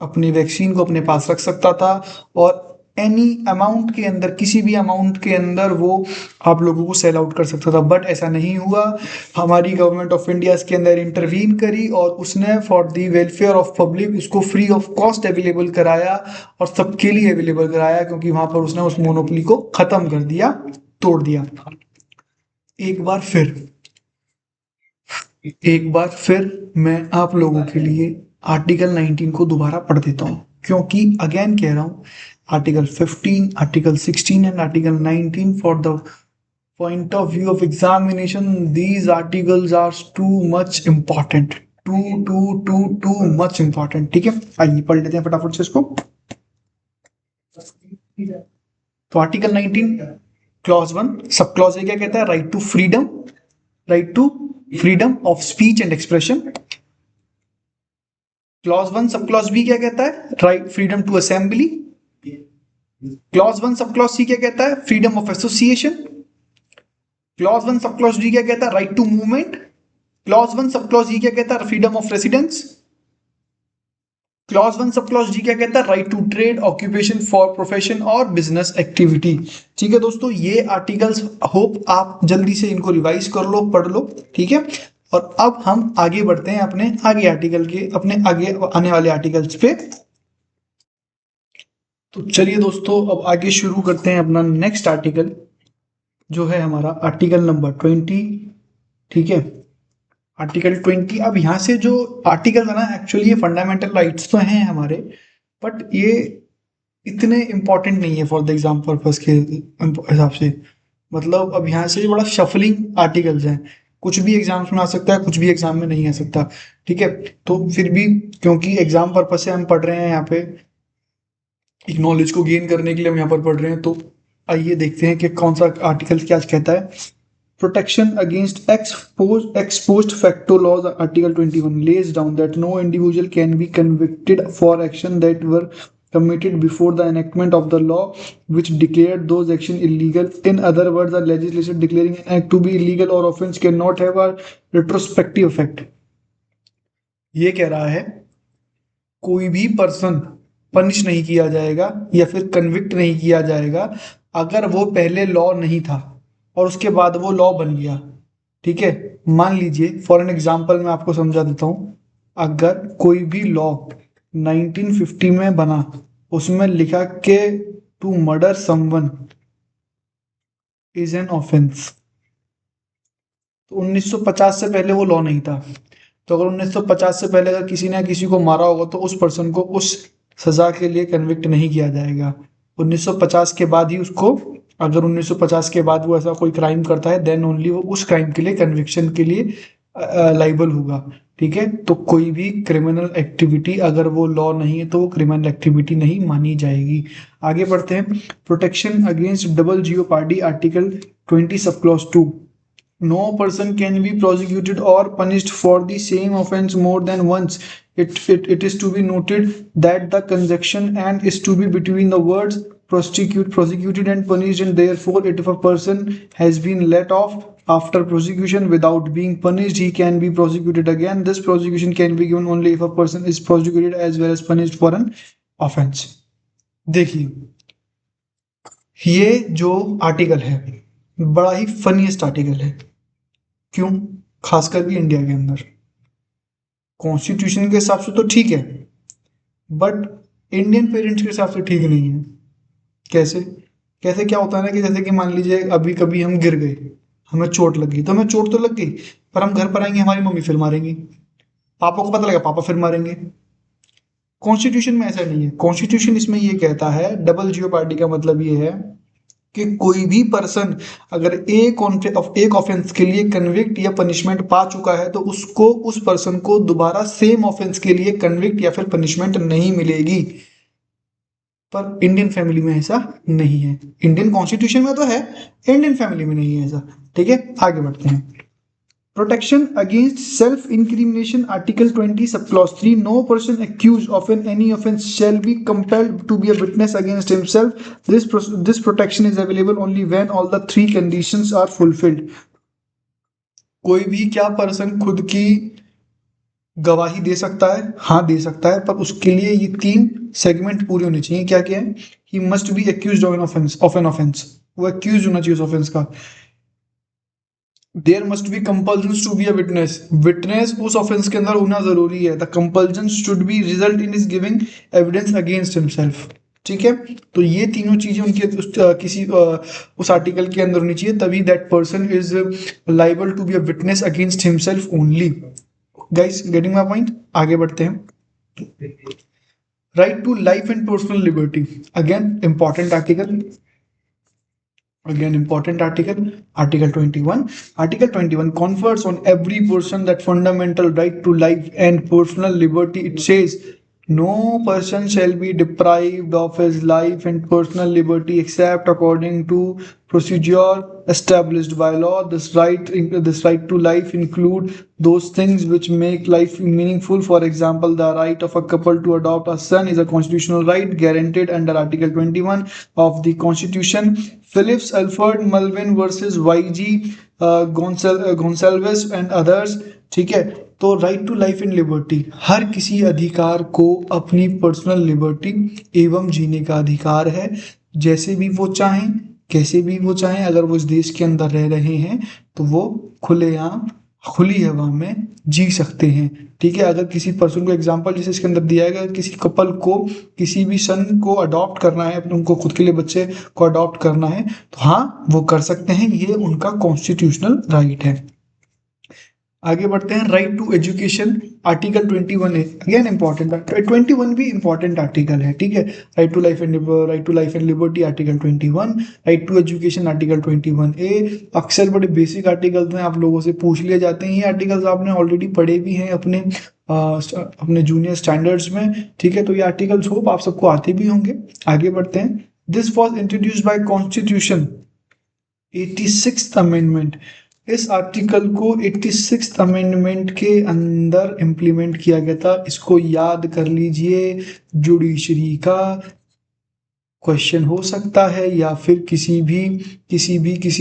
अपनी वैक्सीन को अपने पास रख सकता था और एनी अमाउंट के अंदर, किसी भी अमाउंट के अंदर वो आप लोगों को सेल आउट कर सकता था. बट ऐसा नहीं हुआ. हमारी गवर्नमेंट ऑफ इंडिया इसके अंदर इंटरवीन करी और उसने for the welfare of public उसको फ्री ऑफ कॉस्ट अवेलेबल कराया और सबके लिए अवेलेबल कराया, क्योंकि वहां पर उसने उस मोनोपोली को खत्म कर दिया, तोड़ दिया. एक बार फिर मैं आप लोगों के लिए आर्टिकल 19 को दोबारा पढ़ देता हूं, क्योंकि अगेन कह रहा हूं Article 15, Article 16 and Article 19 for the point of view of examination, these articles are too much important. Too much important. ठीक है, आइए पढ़ लेते हैं फटाफट से इसको. तो article 19 clause 1 sub clause A क्या कहता है? Right to freedom of speech and expression. Clause 1 sub clause B क्या कहता है? Right freedom to assembly. Clause 1 sub clause C क्या कहता है? Freedom of association. Clause 1 sub clause D क्या कहता है? Right to movement. Clause 1 sub clause ई क्या कहता है? Freedom of residence. Clause 1 sub clause D क्या कहता है? Right to trade, occupation, for profession और बिजनेस एक्टिविटी. ठीक है दोस्तों, ये आर्टिकल्स होप आप जल्दी से इनको रिवाइज कर लो, पढ़ लो. ठीक है, और अब हम आगे बढ़ते हैं अपने आगे आने वाले आर्टिकल्स पे. तो चलिए दोस्तों, अब आगे शुरू करते हैं अपना नेक्स्ट आर्टिकल जो है हमारा आर्टिकल नंबर 20. ठीक है, आर्टिकल 20. अब यहाँ से जो आर्टिकल है ना, एक्चुअली ये फंडामेंटल राइट्स तो हैं हमारे, बट ये इतने इंपॉर्टेंट नहीं है फॉर द एग्जाम पर्पस के हिसाब से. मतलब अब यहाँ से बड़ा शफलिंग आर्टिकल्स हैं. कुछ भी एग्जाम्स में आ सकता है, कुछ भी एग्जाम में नहीं आ सकता. ठीक है, तो फिर भी क्योंकि एग्जाम पर्पस से हम पढ़ रहे हैं, यहाँ पे एक नॉलेज को गेन करने के लिए हम यहाँ पर पढ़ रहे हैं, तो आइए देखते हैं कि कौन सा आर्टिकल क्या कहता है. Protection against ex post facto laws. Article 21 lays down that no individual can be convicted for action that were committed before the enactment of the law which declared those actions illegal. In other words, the legislation declaring an act to be illegal or offense cannot have a retrospective effect. ये कह रहा है कोई भी person punish नहीं किया जाएगा या फिर कन्विक्ट नहीं किया जाएगा अगर वो पहले लॉ नहीं था और उसके बाद वो लॉ बन गया. ठीक है, मान लीजिए फॉर एन एग्जांपल मैं आपको समझा देता हूं. अगर कोई भी लॉ 1950 में बना, उसमें लिखा कि to murder someone is an offence, तो 1950 से पहले वो लॉ नहीं था. तो अगर 1950 से पहले अगर किसी ने किसी को मारा होगा तो उस पर्सन को उस सजा के लिए कन्विक्ट नहीं किया जाएगा. 1950 के बाद ही उसको, अगर 1950 के बाद वो ऐसा कोई क्राइम करता है, देन ओनली वो उस क्राइम के लिए कन्विक्शन के लिए लाइबल होगा. ठीक है, तो कोई भी क्रिमिनल एक्टिविटी अगर वो लॉ नहीं है तो वो क्रिमिनल एक्टिविटी नहीं मानी जाएगी। आगे बढ़ते हैं। Protection against double jeopardy article 20 sub clause 2। No person can be prosecuted or punished for the same offense more than once. It is to be noted that the conjunction and is to be between the words prosecuted and punished, and therefore, if a person has been let off after prosecution without being punished, he can be prosecuted again. This prosecution can be given only if a person is prosecuted as well as punished for an offense. देखिए, ये जो article है बड़ा ही funniest article है। क्यों? खासकर भी India के अंदर कॉन्स्टिट्यूशन के हिसाब से तो ठीक है, बट इंडियन पेरेंट्स के हिसाब से ठीक नहीं है। कैसे? कैसे क्या होता है ना कि जैसे कि मान लीजिए अभी कभी हम गिर गए, हमें चोट लग गई, तो हमें चोट तो लग गई, पर हम घर पर आएंगे हमारी मम्मी फिर मारेंगी, पापा को पता लगा पापा फिर मारेंगे। कॉन्स्टिट्यूशन में ऐसा नहीं है। कॉन्स्टिट्यूशन इसमें ये कहता है, डबल जियोपार्डी का मतलब ये है कि कोई भी पर्सन अगर एक ऑफेंस के लिए कन्विक्ट या पनिशमेंट पा चुका है तो उसको उस पर्सन को दोबारा सेम ऑफेंस के लिए कन्विक्ट या फिर पनिशमेंट नहीं मिलेगी। पर इंडियन फैमिली में ऐसा नहीं है। इंडियन कॉन्स्टिट्यूशन में तो है, इंडियन फैमिली में नहीं है ऐसा। ठीक है, आगे बढ़ते हैं। Protection against self-incrimination, Article 20, subclause 3. No person accused of any offence shall be compelled to be a witness against himself. This protection is available only when all the three conditions are fulfilled. कोई भी क्या person खुद की गवाही दे सकता है? हाँ, दे सकता है, पर उसके लिए ये 3 सेगमेंट पूरे होने चाहिए। क्या क्या है? He must be accused of an offence. वो accused होना चाहिए उस ऑफेंस का। There must be compulsion to be a witness. Witness उस ऑफेंस के अंदर होना जरूरी है। The compulsion should be result in is giving evidence against himself. ठीक है, तो ये तीनों चीजें उनके किसी उस आर्टिकल के अंदर होनी चाहिए, तभी that person is liable to be a witness against himself only. Guys, getting my point? आगे बढ़ते हैं। Right to life and personal liberty, again important article. Again, important article, Article 21. Article 21 confers on every person that fundamental right to life and personal liberty. It says, no person shall be deprived of his life and personal liberty except according to procedure established by law. This right to life include those things which make life meaningful. For example, the right of a couple to adopt a son is a constitutional right guaranteed under Article 21 of the Constitution. Phillips, Alfred, Mulvin versus YG Gonsalves and others. ठीक है, तो right to life and liberty, हर किसी अधिकार को अपनी personal liberty एवं जीने का अधिकार है, जैसे भी वो चाहें, कैसे भी वो चाहें। अगर वो इस देश के अंदर रह रहे हैं तो वो खुलेआम खुली हवा में जी सकते हैं। ठीक है, अगर किसी पर्सन को एग्जांपल जैसे इसके अंदर दिया गया, किसी कपल को किसी भी सन को अडॉप्ट करना है, अपने उनको खुद के लिए बच्चे को अडॉप्ट करना है, तो हाँ वो कर सकते हैं, ये उनका कॉन्स्टिट्यूशनल राइट है। आगे बढ़ते हैं। राइट टू एजुकेशन, आर्टिकल 21 है, अगेन इंपॉर्टेंट। 21 भी इंपॉर्टेंट आर्टिकल है। ठीक है, right to life and liberty, article 21। Right to education, article 21A। अक्सर बड़े बेसिक आर्टिकल्स में आप लोगों से पूछ लिए जाते हैं, ये आर्टिकल्स आपने ऑलरेडी पढ़े भी हैं अपने जूनियर स्टैंडर्ड्स में। ठीक है, तो ये आर्टिकल्स होप आप सबको आते भी होंगे। आगे बढ़ते हैं। This was introduced by constitution 86th amendment. इस आर्टिकल को 86th अमेंडमेंट के अंदर इंप्लीमेंट किया गया था। इसको याद कर लीजिए, जुडिशरी का क्वेश्चन हो सकता है या फिर किसी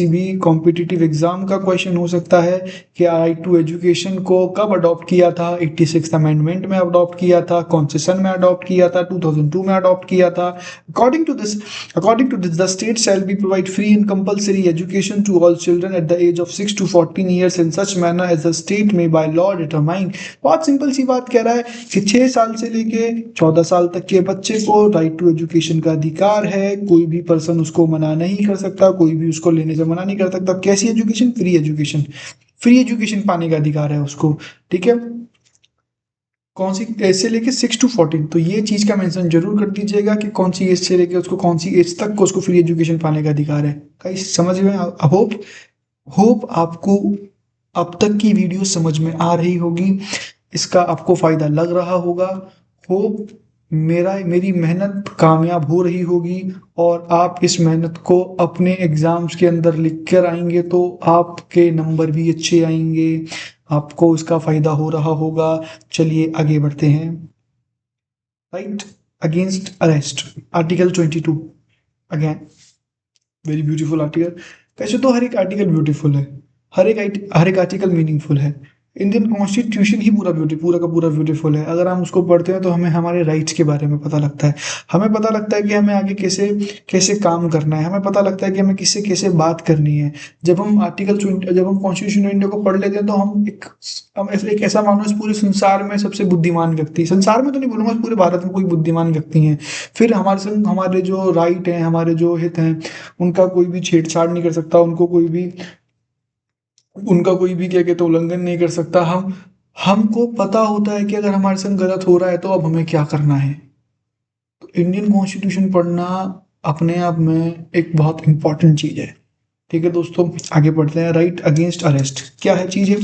भी कॉम्पिटिटिव एग्जाम का क्वेश्चन हो सकता है कि राइट टू एजुकेशन को कब अडॉप्ट किया था। 86th अमेंडमेंट में अडॉप्ट किया था, कॉन्सेशन में अडॉप्ट किया था, 2002 में अडॉप्ट किया था। According to this the state shall be provide free and compulsory education to all children at the age of 6 to 14 years in such manner as the state may by law determine. बहुत simple सी बात कह रहा है कि 6 साल से लेके 14 साल तक के बच्चे को राइट टू एजुकेशन का अधिकार है। कोई भी पर्सन उसको मना नहीं कर सकता, कोई भी उसको लेने से मना नहीं कर सकता। कैसी एजुकेशन? फ्री एजुकेशन पाने का अधिकार है उसको। ठीक है, कौन सी एज से लेके 6 to 14, तो ये चीज का मेंशन जरूर कर दीजिएगा कि कौन सी एज से लेके उसको कौन सी एज तक को उसको फ्री एजुकेशन पाने का अधिकार है। गाइस समझ में? होप आपको अब तक की वीडियो समझ में आ रही होगी। इसका आपको फायदा लग रहा होगा। होप मेरी मेहनत कामयाब हो रही होगी और आप इस मेहनत को अपने एग्जाम्स के अंदर लिख कर आएंगे तो आपके नंबर भी अच्छे आएंगे, आपको इसका फायदा हो रहा होगा। चलिए आगे बढ़ते हैं। Right against arrest, article 22। Again very beautiful article. वैसे तो हर एक आर्टिकल ब्यूटीफुल है, हर एक आर्टिकल मीनिंगफुल है। इंडियन कॉन्स्टिट्यूशन ही पूरा का पूरा ब्यूटीफुल है। अगर हम उसको पढ़ते हैं तो हमें हमारे राइट्स के बारे में पता लगता है, हमें पता लगता है कि हमें आगे कैसे कैसे काम करना है, हमें पता लगता है कि हमें किससे कैसे बात करनी है। जब हम जब हम कॉन्स्टिट्यूशन ऑफ इंडिया को पढ़ लेते हैं तो हम एक ऐसा मानो इस पूरे संसार में सबसे बुद्धिमान व्यक्ति, संसार में तो नहीं बोलूंगा, पूरे भारत में कोई बुद्धिमान व्यक्ति है। फिर हमारे संग हमारे जो राइट हैं, हमारे जो हित हैं, उनका कोई भी छेड़छाड़ नहीं कर सकता, उनका कोई भी क्या कहते हैं उल्लंघन नहीं कर सकता। हमको पता होता है कि अगर हमारे संग गलत हो रहा है तो अब हमें क्या करना है। तो इंडियन कॉन्स्टिट्यूशन पढ़ना अपने आप में एक बहुत इंपॉर्टेंट चीज है। ठीक है दोस्तों, आगे बढ़ते हैं। राइट अगेंस्ट अरेस्ट क्या है चीज है?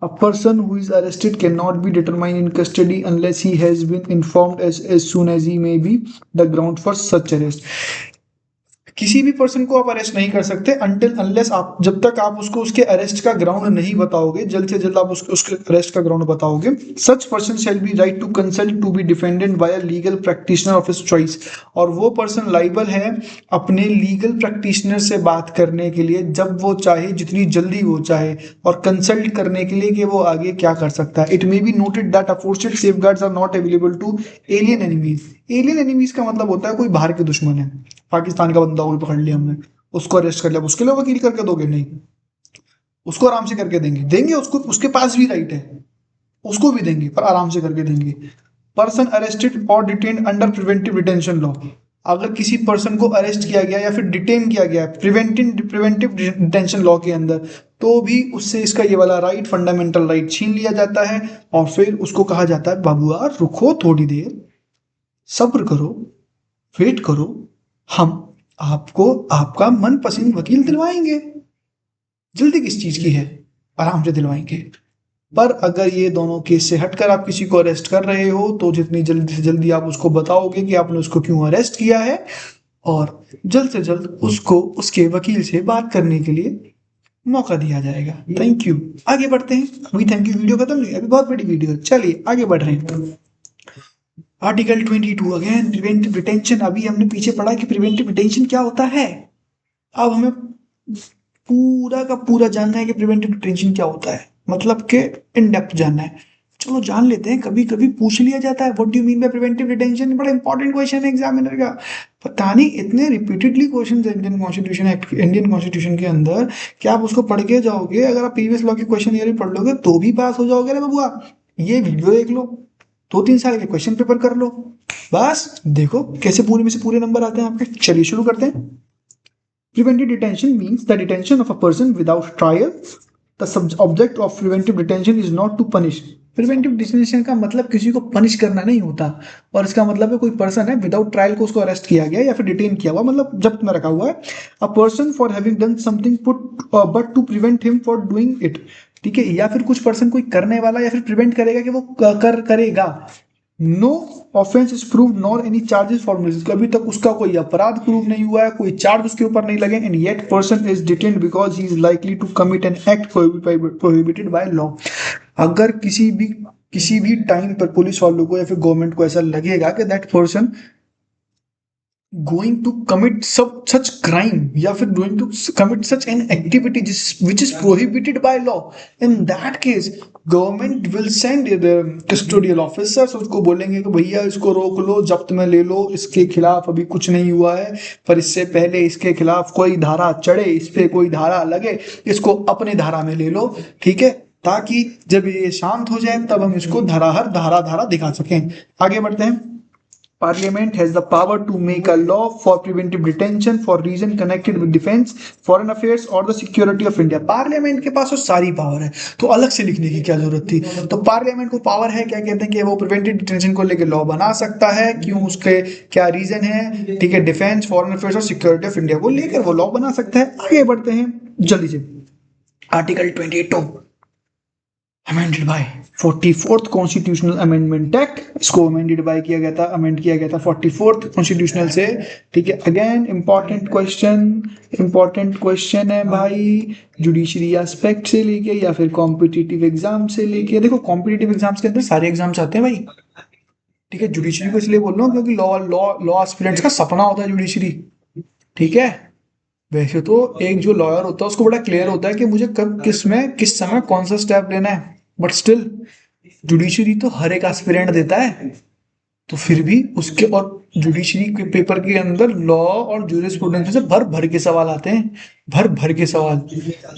A person who is arrested can not be determined in custody unless he has been informed as soon as he may be the ground for such arrest. किसी भी पर्सन को आप arrest नहीं कर सकते अनटिल अनलेस आप, जब तक आप उसको उसके अरेस्ट का ग्राउंड नहीं बताओगे, जल्द से जल्द आप उसको उसके अरेस्ट का ग्राउंड बताओगे। Such person shall be right to consult to be defended by a legal practitioner of his choice. और वो पर्सन लाइबल है अपने लीगल प्रैक्टिशनर से बात करने के लिए जब वो चाहे, जितनी जल्दी वो चाहे, और कंसल्ट करने के लिए कि वो आगे क्या कर सकता है। It may be noted that aforesaid safeguards are not available to alien enemies. Alien enemies का मतलब होता है कोई बाहर के दुश्मन है। पाकिस्तान का बंदा कोई पकड़ लिया हमने, उसको अरेस्ट कर लिया, उसके लिए वकील करके दोगे? नहीं, उसको आराम से करके देंगे उसको, उसके पास भी राइट है, उसको भी देंगे पर आराम से करके देंगे। पर्सन अरेस्टेड और detained under preventive detention law. अगर किसी पर्सन को अरेस्ट किया गया या फिर डिटेन किया गया प्रिवेंटिव डिटेंशन लॉ के अंदर, तो भी उससे इसका ये वाला राइट, फंडामेंटल राइट छीन लिया जाता है और फिर उसको कहा जाता है बाबूआ रुको थोड़ी देर, सब्र करो, वेट करो, हम आपको आपका मनपसंद वकील दिलवाएंगे। जल्दी किस चीज की है, आराम से दिलवाएंगे। पर अगर ये दोनों केस से हटकर आप किसी को अरेस्ट कर रहे हो तो जितनी जल्दी से जल्दी आप उसको बताओगे कि आपने उसको क्यों अरेस्ट किया है, और जल्द से जल्द उसको उसके वकील से बात करने के लिए मौका दिया जाएगा। Thank you. आगे बढ़ते हैं। अभी थैंक यू वीडियो खत्म नहीं, अभी बहुत बड़ी वीडियो है। चलिए आगे बढ़ रहे हैं। Article 22 again preventive detention. अभी हमने पीछे पढ़ा कि प्रिवेंटिव डिटेंशन क्या होता है। अब हमें पूरा का पूरा जानना है कि प्रिवेंटिव डिटेंशन क्या होता है, मतलब कि इन डेप्थ जानना है। चलो जान लेते हैं। कभी कभी पूछ लिया जाता है what do you mean by preventive detention, बड़ा इंपॉर्टेंट क्वेश्चन है एग्जामिनर का। पता नहीं इतने रिपीटेडली क्वेश्चन है इंडियन कॉन्स्टिट्यूशन के अंदर कि आप उसको पढ़ के जाओगे, अगर आप प्रीवियस लॉ के क्वेश्चन ईयर पढ़ लोगे तो भी पास हो जाओगे रे बबुआ। ये वीडियो देख लो, 2-3 साल के क्वेश्चन पेपर कर लो, बस देखो कैसे पूरे में से पूरे नंबर आते हैं आपके। चलिए शुरू करते हैं। Preventive detention means the detention of a person without trial. The object of preventive detention is not to punish. Preventive detention का मतलब किसी को पनिश करना नहीं होता, और इसका मतलब है कोई पर्सन है विदाउट ट्रायल को उसको अरेस्ट किया गया या फिर डिटेन किया हुआ, मतलब जब्त में रखा हुआ है। A person for having done something put but to prevent him for doing it. ठीक है, या फिर कुछ पर्सन कोई करने वाला या फिर प्रिवेंट करेगा कि वो करेगा। No offence is prove nor any charges for. अभी तक उसका कोई अपराध प्रूव नहीं हुआ है, कोई चार्ज उसके ऊपर नहीं लगे, and yet person is detained because he is likely to commit an act prohibited by law. अगर किसी भी टाइम पर पुलिस वालों को या फिर गवर्नमेंट को ऐसा लगेगा कि that person going to commit such crime या फिर going to commit such an activity which is prohibited by law, in that case government will send the custodial officers, उसको बोलेंगे कि भैया इसको रोक लो, जब्त में ले लो, इसके खिलाफ अभी कुछ नहीं हुआ है, पर इससे पहले इसके खिलाफ कोई धारा चढ़े, इस पे कोई धारा लगे, इसको अपने धारा में ले लो। ठीक है, ताकि जब ये शांत हो जाए तब हम इसको धारा दिखा सकें। आगे बढ़ते हैं। Parliament has the power to make a law for preventive detention for reason connected with defense, foreign affairs or the security of India. Parliament के पास तो सारी पावर है, तो अलग से लिखने की क्या जरूरत थी। तो पार्लियामेंट को पावर है, क्या कहते हैं कि वो प्रिवेंटिव डिटेंशन को लेकर लॉ बना सकता है। क्यों, उसके क्या रीजन है। ठीक है, डिफेंस, फॉरेन अफेयर्स और सिक्योरिटी ऑफ इंडिया को लेकर वो लॉ बना सकता है। आगे बढ़ते हैं जल्दी से। Article 22 amended bye 44th constitutional amendment act, इसको अमेंडेड बाय किया गया था, अमेंड किया गया था 44th कॉन्स्टिट्यूशनल से। ठीक है, अगेन इंपॉर्टेंट क्वेश्चन है भाई, जुडिशरी एस्पेक्ट से लेके या फिर कॉम्पिटिटिव एग्जाम से लेके। देखो कॉम्पिटिटिव एग्जाम्स के अंदर सारे एग्जाम्स आते हैं भाई। ठीक है, जुडिशरी को इसलिए बोल रहा हूँ क्योंकि लॉ लॉ लॉ एस्पिरेंट्स का सपना होता है जुडिशरी। ठीक है, वैसे तो एक जो लॉयर होता है उसको बड़ा क्लियर होता है कि मुझे कब किस में किस समय कौन सा स्टेप लेना है, बट स्टिल जुडिशरी तो हर एक एस्पिरेंट देता है। तो फिर भी उसके और जुडिशरी के पेपर के अंदर लॉ और जूरिस्प्रूडेंस से भर भर के सवाल आते हैं, भर भर के सवाल।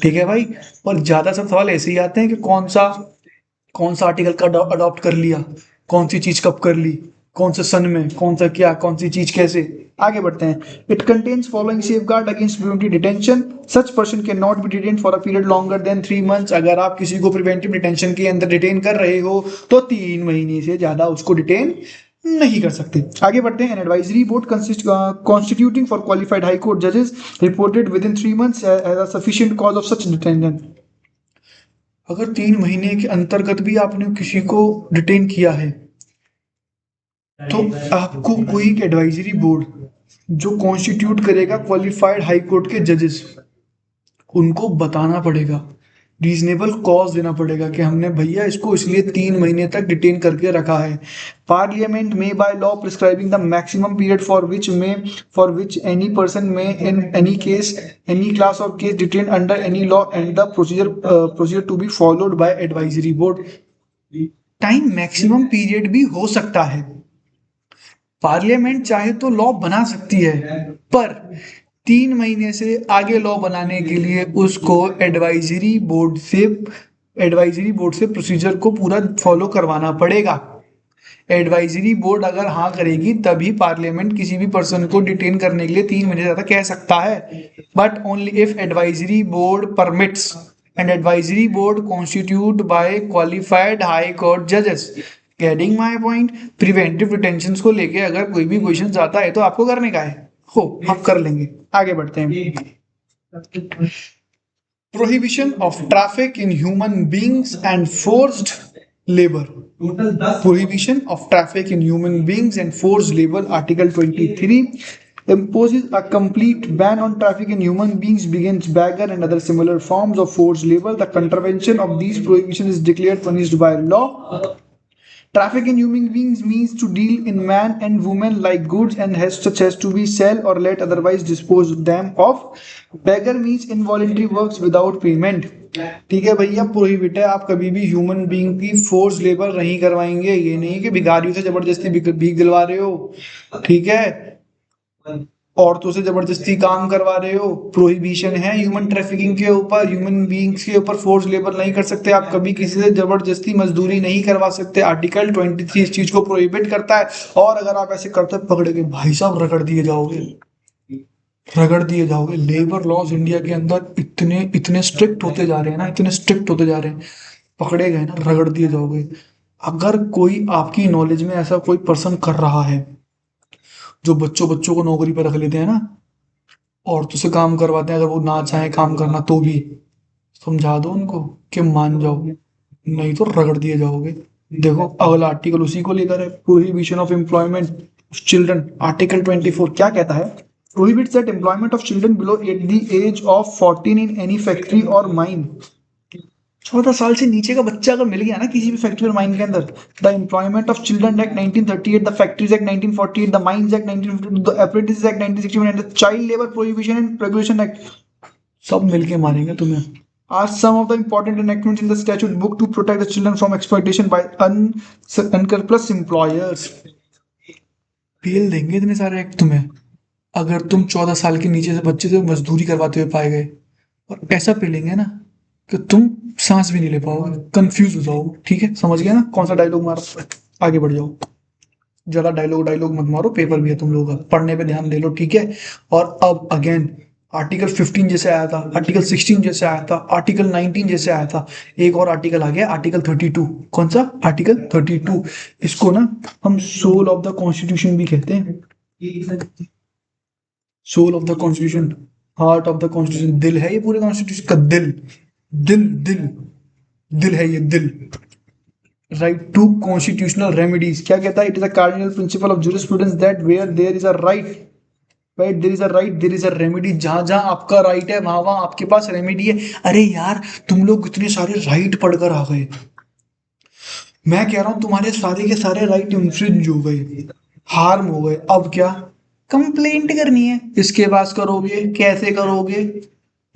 ठीक है भाई, और ज्यादा सब सवाल ऐसे ही आते हैं कि कौन सा आर्टिकल का अडॉप्ट कर लिया, कौन सी चीज कब कर ली, कौन से सन में, कौन सा क्या, कौन सी चीज कैसे। आगे बढ़ते हैं। It contains following safeguard against preventive detention, such person can not B detained for a period longer than 3 months। अगर आप किसी को प्रिवेंटिव डिटेंशन के अंदर डिटेन कर रहे हो तो 3 महीने से ज्यादा उसको डिटेन नहीं कर सकते। आगे बढ़ते हैं। An advisory board constituting for qualified high court जजेस reported within 3 months as a sufficient cause of such detention. अगर 3 महीने के अंतर्गत भी आपने किसी को डिटेन किया है तो आपको कोई एक एडवाइजरी बोर्ड जो कॉन्स्टिट्यूट करेगा क्वालिफाइड हाई कोर्ट के जजेस, उनको बताना पड़ेगा, रीजनेबल कॉज देना पड़ेगा कि हमने भैया इसको इसलिए 3 महीने तक डिटेन करके रखा है। पार्लियामेंट में by law prescribing the maximum period for which any person may in any case any class of case detain under any law and the procedure to be followed by advisory board. Time maximum period भी हो सकता है, parliament चाहे तो law बना सकती है, पर 3 महीने से आगे लॉ बनाने के लिए उसको एडवाइजरी बोर्ड से प्रोसीजर को पूरा फॉलो करवाना पड़ेगा। एडवाइजरी बोर्ड अगर हाँ करेगी तभी पार्लियामेंट किसी भी पर्सन को डिटेन करने के लिए 3 महीने ज्यादा कह सकता है, but only if advisory board permits and advisory board constitute by qualified high court जजेस। Getting my point. Preventive detention को लेके अगर कोई भी क्वेश्चन आता है तो आपको करने का है, हो हम कर लेंगे। आगे बढ़ते हैं। Prohibition of traffic in human beings and forced labour. Prohibition of traffic in human beings and forced labor, Article 23 imposes a complete ban on traffic in human beings, begins beggar and other similar forms of forced labor. The contravention of these prohibitions is declared punished by law. Traffic in human beings means to deal in man and woman like goods and has such as to be sell or let otherwise dispose them of. Beggar means involuntary works without payment. ठीक है भैया, prohibit है, आप कभी भी human being की force labour नहीं करवाएंगे। ये नहीं कि भिखारियों से जबरदस्ती भीख दिलवा रहे हो, ठीक है, औरतों से जबरदस्ती काम करवा रहे हो। प्रोहिबिशन है ह्यूमन ट्रैफिकिंग के ऊपर, ह्यूमन बीइंग्स के ऊपर फोर्स लेबर नहीं कर सकते आप, कभी किसी से जबरदस्ती मजदूरी नहीं करवा सकते। आर्टिकल 23 इस चीज को प्रोहिबिट करता है, और अगर आप ऐसे करते पकड़े गए भाई साहब रगड़ दिए जाओगे, रगड़ दिए जाओगे। लेबर लॉज इंडिया के अंदर इतने इतने स्ट्रिक्ट होते जा रहे हैं ना, इतने स्ट्रिक्ट होते जा रहे हैं, पकड़े गए ना रगड़ दिए जाओगे। अगर कोई आपकी नॉलेज में ऐसा कोई पर्सन कर रहा है जो बच्चों बच्चों को नौकरी पर रख लेते हैं ना, औरतों से काम करवाते हैं, अगर वो ना चाहे काम करना तो भी समझा दो उनको कि मान जाओ, नहीं तो रगड़ दिए जाओगे। देखो अगला आर्टिकल उसी को लेकर है, prohibition of employment children. Article 24 क्या कहता है? Prohibits that employment of children below at the age of 14 in any factory और माइन। 14 साल से नीचे का बच्चा अगर मिल गया ना किसी भी फैक्ट्री और माइन के अंदर, the employment of children act 1938, the factories act 1948, the mines act 1952, the apprentice act 1961 and the child labour prohibition and regulation act, सब मिलके मारेंगे तुम्हें। Are some of the important enactments in the statute book to protect the children from exploitation by unscrupulous employers। पेल देंगे इतने सारे act तुम्हें अगर तुम 14 साल के नीचे से बच्चे से मजदूरी करवाते हुए पाए गए, और ऐसा पेलेंगे ना कि तुम सांस भी नहीं ले पाओगे, कंफ्यूज हो जाओगे। ठीक है, समझ गया ना कौन सा डायलॉग मारा? आगे बढ़ जाओ, जरा डायलॉग मत मारो, पेपर भी है तुम लोगों का, पढ़ने पे ध्यान दे लो। ठीक है, और अब अगेन आर्टिकल 15 जैसे आया था, आर्टिकल 16 जैसे आया था, आर्टिकल 19 जैसे आया था, एक और आर्टिकल आ गया आर्टिकल 32। कौन सा? आर्टिकल 32। इसको ना हम सोल ऑफ द कॉन्स्टिट्यूशन भी कहते हैं। Soul of the constitution, heart of the constitution, दिल है ये पूरे कॉन्स्टिट्यूशन का, दिल दिल दिल। दिल है ये दिल। राइट टू कॉन्स्टिट्यूशनल रेमेडीज क्या कहता है? It is a cardinal principle of jurisprudence that where there is a right, right there is a right there is a remedy. जहां जहां आपका राइट है वहां वहां आपके पास रेमेडी है। अरे यार तुम लोग इतने सारे राइट पढ़कर आ गए, मैं कह रहा हूं तुम्हारे सारे के सारे राइट इंफ्रिंज हो गए, हार्म हो गए। अब क्या? कंप्लेंट करनी है। इसके पास करोगे? कैसे करोगे?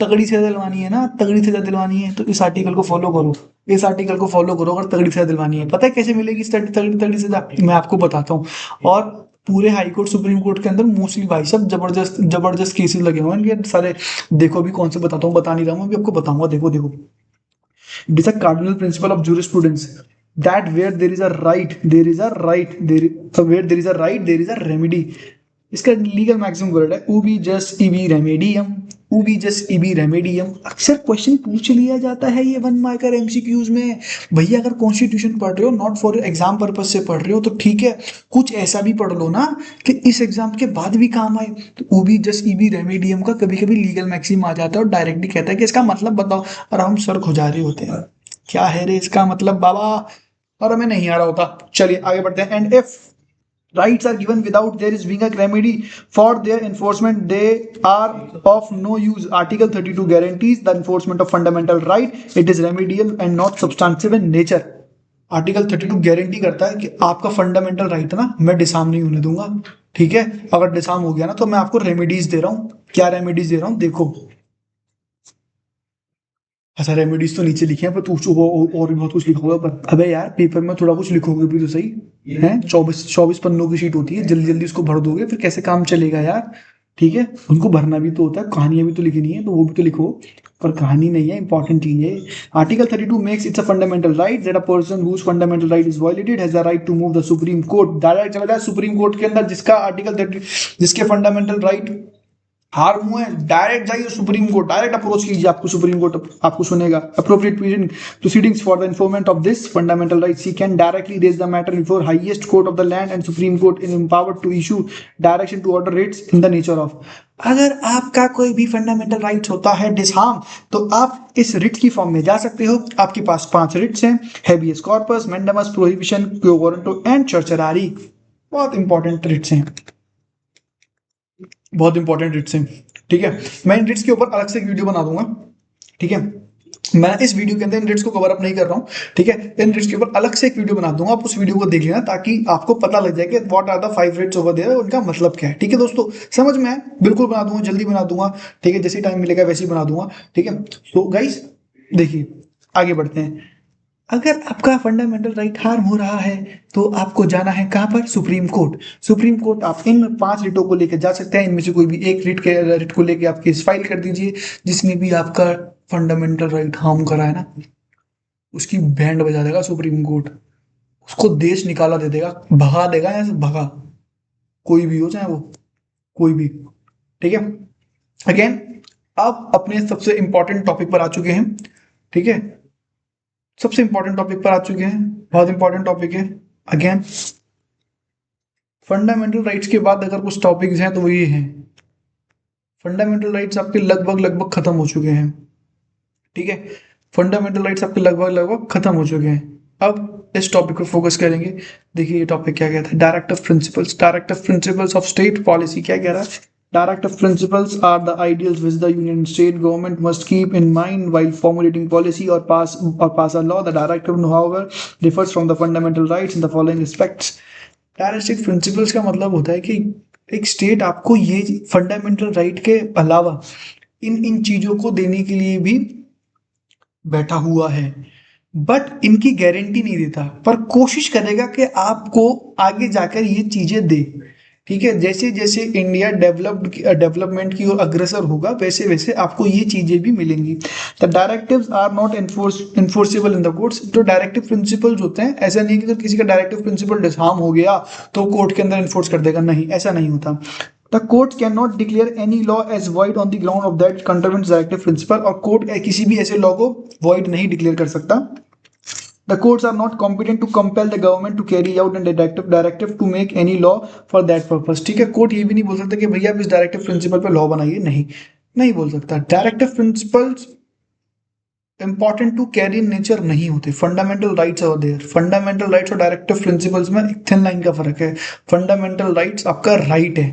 तगड़ी सजा दिलवानी है ना, तगड़ी सजा दिलवानी है तो इस आर्टिकल को फॉलो करो, इस आर्टिकल को फॉलो करो। अगर तगड़ी सजा दिलवानी है, पता है कैसे मिलेगी इस तगड़ी तगड़ी सजा? मैं आपको बताता हूँ। और पूरे हाई कोर्ट सुप्रीम कोर्ट के अंदर मोस्टली भाई सब जबरदस्त जबरदस्त केसेस लगे हुए हैं इनके सारे। देखो अभी कौन से बताता हूँ, बता नहीं रहा हूँ अभी आपको बताऊंगा। देखो देखो, it is a cardinal principle of jurisprudence that where there is a right there is a right there where there is a right there is a remedy। इसका लीगल मैक्सिमम वर्ड है ubi jus ibi remedium, ubi jus ibi remedium। अक्सर question पूछ लिया जाता है ये 1 marker MCQs में। भैया अगर कॉन्स्टिट्यूशन पढ़ रहे हो, नॉट फॉर एग्जाम पर्पज से पढ़ रहे हो तो ठीक है, कुछ ऐसा भी पढ़ लो ना कि इस एग्जाम के बाद भी काम आए। तो ubi jus ibi remedium का कभी कभी लीगल मैक्सिम आ जाता है और डायरेक्टली कहता है कि इसका मतलब बताओ, और हम सर खुजारी होते हैं, क्या है रे इसका मतलब बाबा, और हमें नहीं आ रहा होता। चलिए आगे बढ़ते हैं। And if rights are given without there is being a remedy for their enforcement, they are of no use। article 32 guarantees the enforcement of fundamental right, it is remedial and not substantive in nature। Article 32 guarantee करता है कि आपका fundamental right है ना, मैं डिसाम नहीं होने दूंगा। ठीक है, अगर डिसाम हो गया ना तो मैं आपको रेमेडीज दे रहा हूं। क्या रेमेडीज दे रहा हूं? देखो, अच्छा रेमेडीज तो नीचे लिखे हैं पर तू और भी बहुत कुछ लिखा होगा। पर अबे यार पेपर में थोड़ा कुछ लिखोगे भी तो सही है। 24 पन्नों की शीट होती है, जल्दी जल्दी उसको भर दोगे फिर कैसे काम चलेगा यार। ठीक है, उनको भरना भी तो होता है, कहानियां भी तो लिखनी है तो वो भी तो लिखो। पर कहानी नहीं है, इंपॉर्टेंट चीज है। Article 32 makes its a fundamental right that a person whose fundamental right is violated has the right to move the supreme court. Direct चला जाए सुप्रीम कोर्ट के अंदर, जिसका आर्टिकल 30 जिसके फंडामेंटल राइट हार्म हुए, डायरेक्ट जाइए सुप्रीम कोर्ट, डायरेक्ट अप्रोच कीजिए, आपको सुप्रीम कोर्ट आपको सुनेगा। Appropriate proceedings for the enforcement of this fundamental rights he can directly raise the matter before highest court of the land and supreme court in empowered to issue direction to order writs in the nature of. अगर आपका कोई भी fundamental rights होता है डिसहार्म, तो आप इस writ की फॉर्म में जा सकते हो। आपके पास 5 रिट्स हैं, हेबियस कॉर्पस, मैंडेमस, प्रोहिबिशन, क्यो वारंटो एंड certiorari। बहुत इंपॉर्टेंट रिट्स हैं, बहुत इंपॉर्टेंट रिट्स हैं। ठीक है, मैं इन रिट्स के ऊपर अलग से एक वीडियो बना दूंगा। ठीक है, मैं इस वीडियो के अंदर इन रिट्स को कवर अप नहीं कर रहा हूँ। ठीक है, इन रिट्स के ऊपर अलग से एक वीडियो बना दूंगा, आप उस वीडियो को देख लेना ताकि आपको पता लग जाए कि what are the 5 writs over there, उनका मतलब क्या है। ठीक है दोस्तों, समझ में आए? बिल्कुल बना दूंगा, जल्दी बना दूंगा। ठीक है, जैसे टाइम मिलेगा वैसे ही बना दूंगा। ठीक है, तो गाइस देखिए आगे बढ़ते हैं। अगर आपका फंडामेंटल राइट हार्म हो रहा है तो आपको जाना है कहां पर? Supreme court. सुप्रीम कोर्ट आप इन 5 रिटों को लेकर जा सकते हैं, इनमें से कोई भी एक रिट को लेकर आप केस फाइल कर दीजिए। जिसने भी आपका फंडामेंटल राइट हार्म करा है ना, उसकी बैंड बजा देगा सुप्रीम कोर्ट, उसको देश निकाला दे देगा, भगा देगा यहाँ से, भगा। कोई भी हो चाहे वो कोई भी। ठीक है, अगेन अब अपने सबसे इंपॉर्टेंट टॉपिक पर आ चुके हैं। ठीक है, सबसे इंपॉर्टेंट टॉपिक पर आ चुके हैं, बहुत इंपॉर्टेंट टॉपिक है। अगेन फंडामेंटल राइट्स के बाद अगर कुछ टॉपिक्स हैं तो वो ये हैं। फंडामेंटल राइट्स आपके लगभग लगभग खत्म हो चुके हैं। ठीक है, फंडामेंटल राइट्स आपके लगभग लगभग खत्म हो चुके हैं। अब इस टॉपिक पर फोकस करेंगे। देखिए ये टॉपिक क्या कहता है, directive principles. Directive principles of state policy क्या कह रहा है? Directive principles are the ideals which the union and state government must keep in mind while formulating policy or pass a law. The directive, however, differs from the fundamental rights in the following respects. Directive principles का मतलब होता है कि एक state आपको ये fundamental right के अलावा इन इन चीजों को देने के लिए भी बैठा हुआ है, बट इनकी गारंटी नहीं देता, पर कोशिश करेगा कि आपको आगे जाकर ये चीजें दे। ठीक है, जैसे जैसे इंडिया डेवलपमेंट की ओर अग्रसर होगा वैसे वैसे आपको ये चीजें भी मिलेंगी। The directives are not enforceable in the courts. जो डायरेक्टिव प्रिंसिपल्स होते हैं, ऐसा नहीं कि अगर किसी का डायरेक्टिव प्रिंसिपल डिसहार्म हो गया तो कोर्ट के अंदर इन्फोर्स कर देगा, नहीं, ऐसा नहीं होता। The court can not declare any law as void on the ground of that contravenes directive principle. और कोर्ट किसी भी ऐसे लॉ को वॉइड नहीं डिक्लेयर कर सकता। The courts are not competent to compel the government to carry out a directive to make any law for that purpose। ठीक है, कोर्ट ये भी नहीं बोल सकता कि भैया आप इस डायरेक्टिव प्रिंसिपल पे लॉ बनाइए, नहीं, नहीं बोल सकता। Directive principles important to carry in nature नहीं होते। Fundamental rights are there. Fundamental rights और डायरेक्टिव प्रिंसिपल्स में एक थिन लाइन का फर्क है। फंडामेंटल राइट्स आपका राइट है,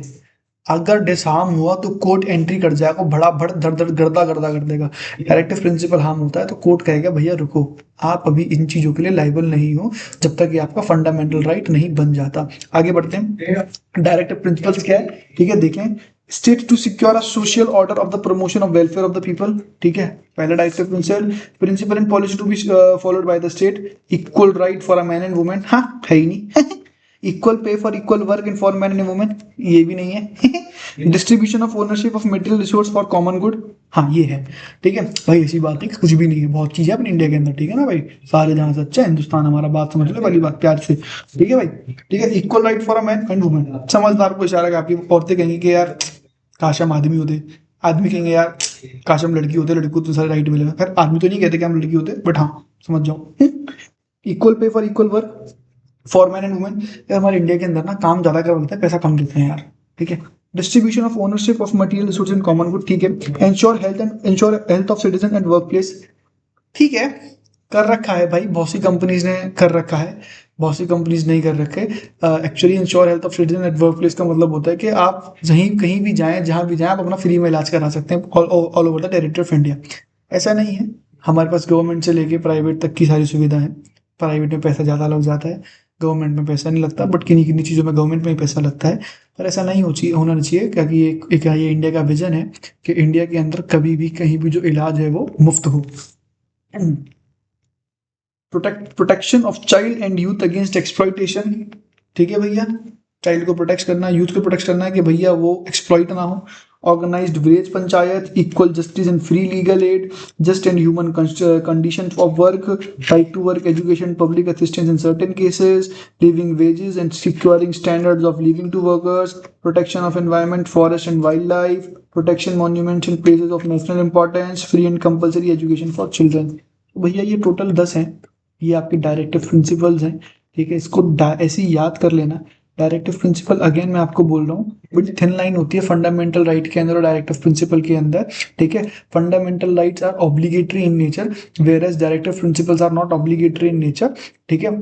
अगर डिसहार्म हुआ तो कोर्ट एंट्री कर जाएगा, बड़ा भड़ धड़ धड़ गर्दा गर्दा कर देगा। डायरेक्टिव प्रिंसिपल हार्म होता है तो कोर्ट कहेगा भैया रुको, आप अभी इन चीजों के लिए लाइबल नहीं हो जब तक कि आपका फंडामेंटल राइट नहीं बन जाता। आगे बढ़ते हैं। डायरेक्टिव प्रिंसिपल्स क्या है, ठीक है, देखें। State to secure a social order of the promotion of welfare of the people, ठीक है, पहला directive principle. Principle and policy to be followed by the state. Equal right for a man and women, हाँ है ही नहीं। Equal pay for equal work in for man and women, ये भी नहीं है। Distribution of ownership of material resource for common good, हाँ ये है, ठीक है भाई। ऐसी बात है कि कुछ भी नहीं है, बहुत चीजें अपने इंडिया के अंदर, ठीक है ना भाई। सारे जहां से अच्छा हिंदुस्तान हमारा, बात समझ लो वाली बात प्यार से, ठीक है भाई। ठीक है, equal right for a man and women. समझदार को इशारा, आपकी औरतें कहेंगी कि यार काश हम आदमी होते, आदमी कहेंगे यार काश हम लड़की होते, लड़की को तो सारे राइट मिलेगा। खैर आदमी तो नहीं कहते कि हम लड़की होते, बट हाँ समझ जाओ। Equal pay for equal work for man and women. यार हमारे इंडिया के अंदर ना काम ज्यादा कर बोलते हैं, पैसा कम देते हैं यार, ठीक है। Distribution of ownership of material resource in common good, ठीक है। Ensure health of citizen and work place, ठीक है, कर रखा है भाई, बहुत सी कंपनीज ने कर रखा है, बहुत सी कंपनीज नहीं कर रखे। Actually ensure health of citizen at work place का मतलब होता है कि आप कहीं भी जाएं, जहां भी जाएं, आप अपना फ्री में इलाज करा सकते हैं all over the territory of India. ऐसा नहीं है, हमारे पास गवर्नमेंट से लेके प्राइवेट तक की सारी सुविधा है। प्राइवेट में पैसा ज़्यादा लग जाता है, गवर्नमेंट में पैसा नहीं लगता, बट किन्हीं किन्हीं चीज़ों में गवर्नमेंट में ही पैसा लगता है। पर ऐसा नहीं होना चाहिए, क्योंकि एक ये इंडिया का विजन है कि इंडिया के अंदर कभी भी कहीं भी जो इलाज है वो मुफ्त हो। Protection of child and youth against exploitation, ठीक है भैया, चाइल्ड को प्रोटेक्ट करना है, यूथ को प्रोटेक्ट करना है कि भैया वो एक्सप्लॉइट ना हो। Organized village panchayat, equal justice and free legal aid, just and human condition of work, right to work, education, public assistance in certain cases, living wages and securing standards of living to workers, protection of environment, forest and wild life, protection monuments in places of national importance, free and compulsory education for children. भैया ये total 10 हैं, ये आपके directive principles हैं, ठीक है। इसको ऐसे ही याद कर लेना। डायरेक्टिव प्रिंसिपल अगेन मैं आपको बोल रहा हूँ, बड़ी थिन लाइन होती है फंडामेंटल राइट के अंदर और डायरेक्टिव प्रिंसिपल के अंदर, ठीक है। Fundamental rights are obligatory in nature, whereas directive principles are not obligatory in nature, ठीक है।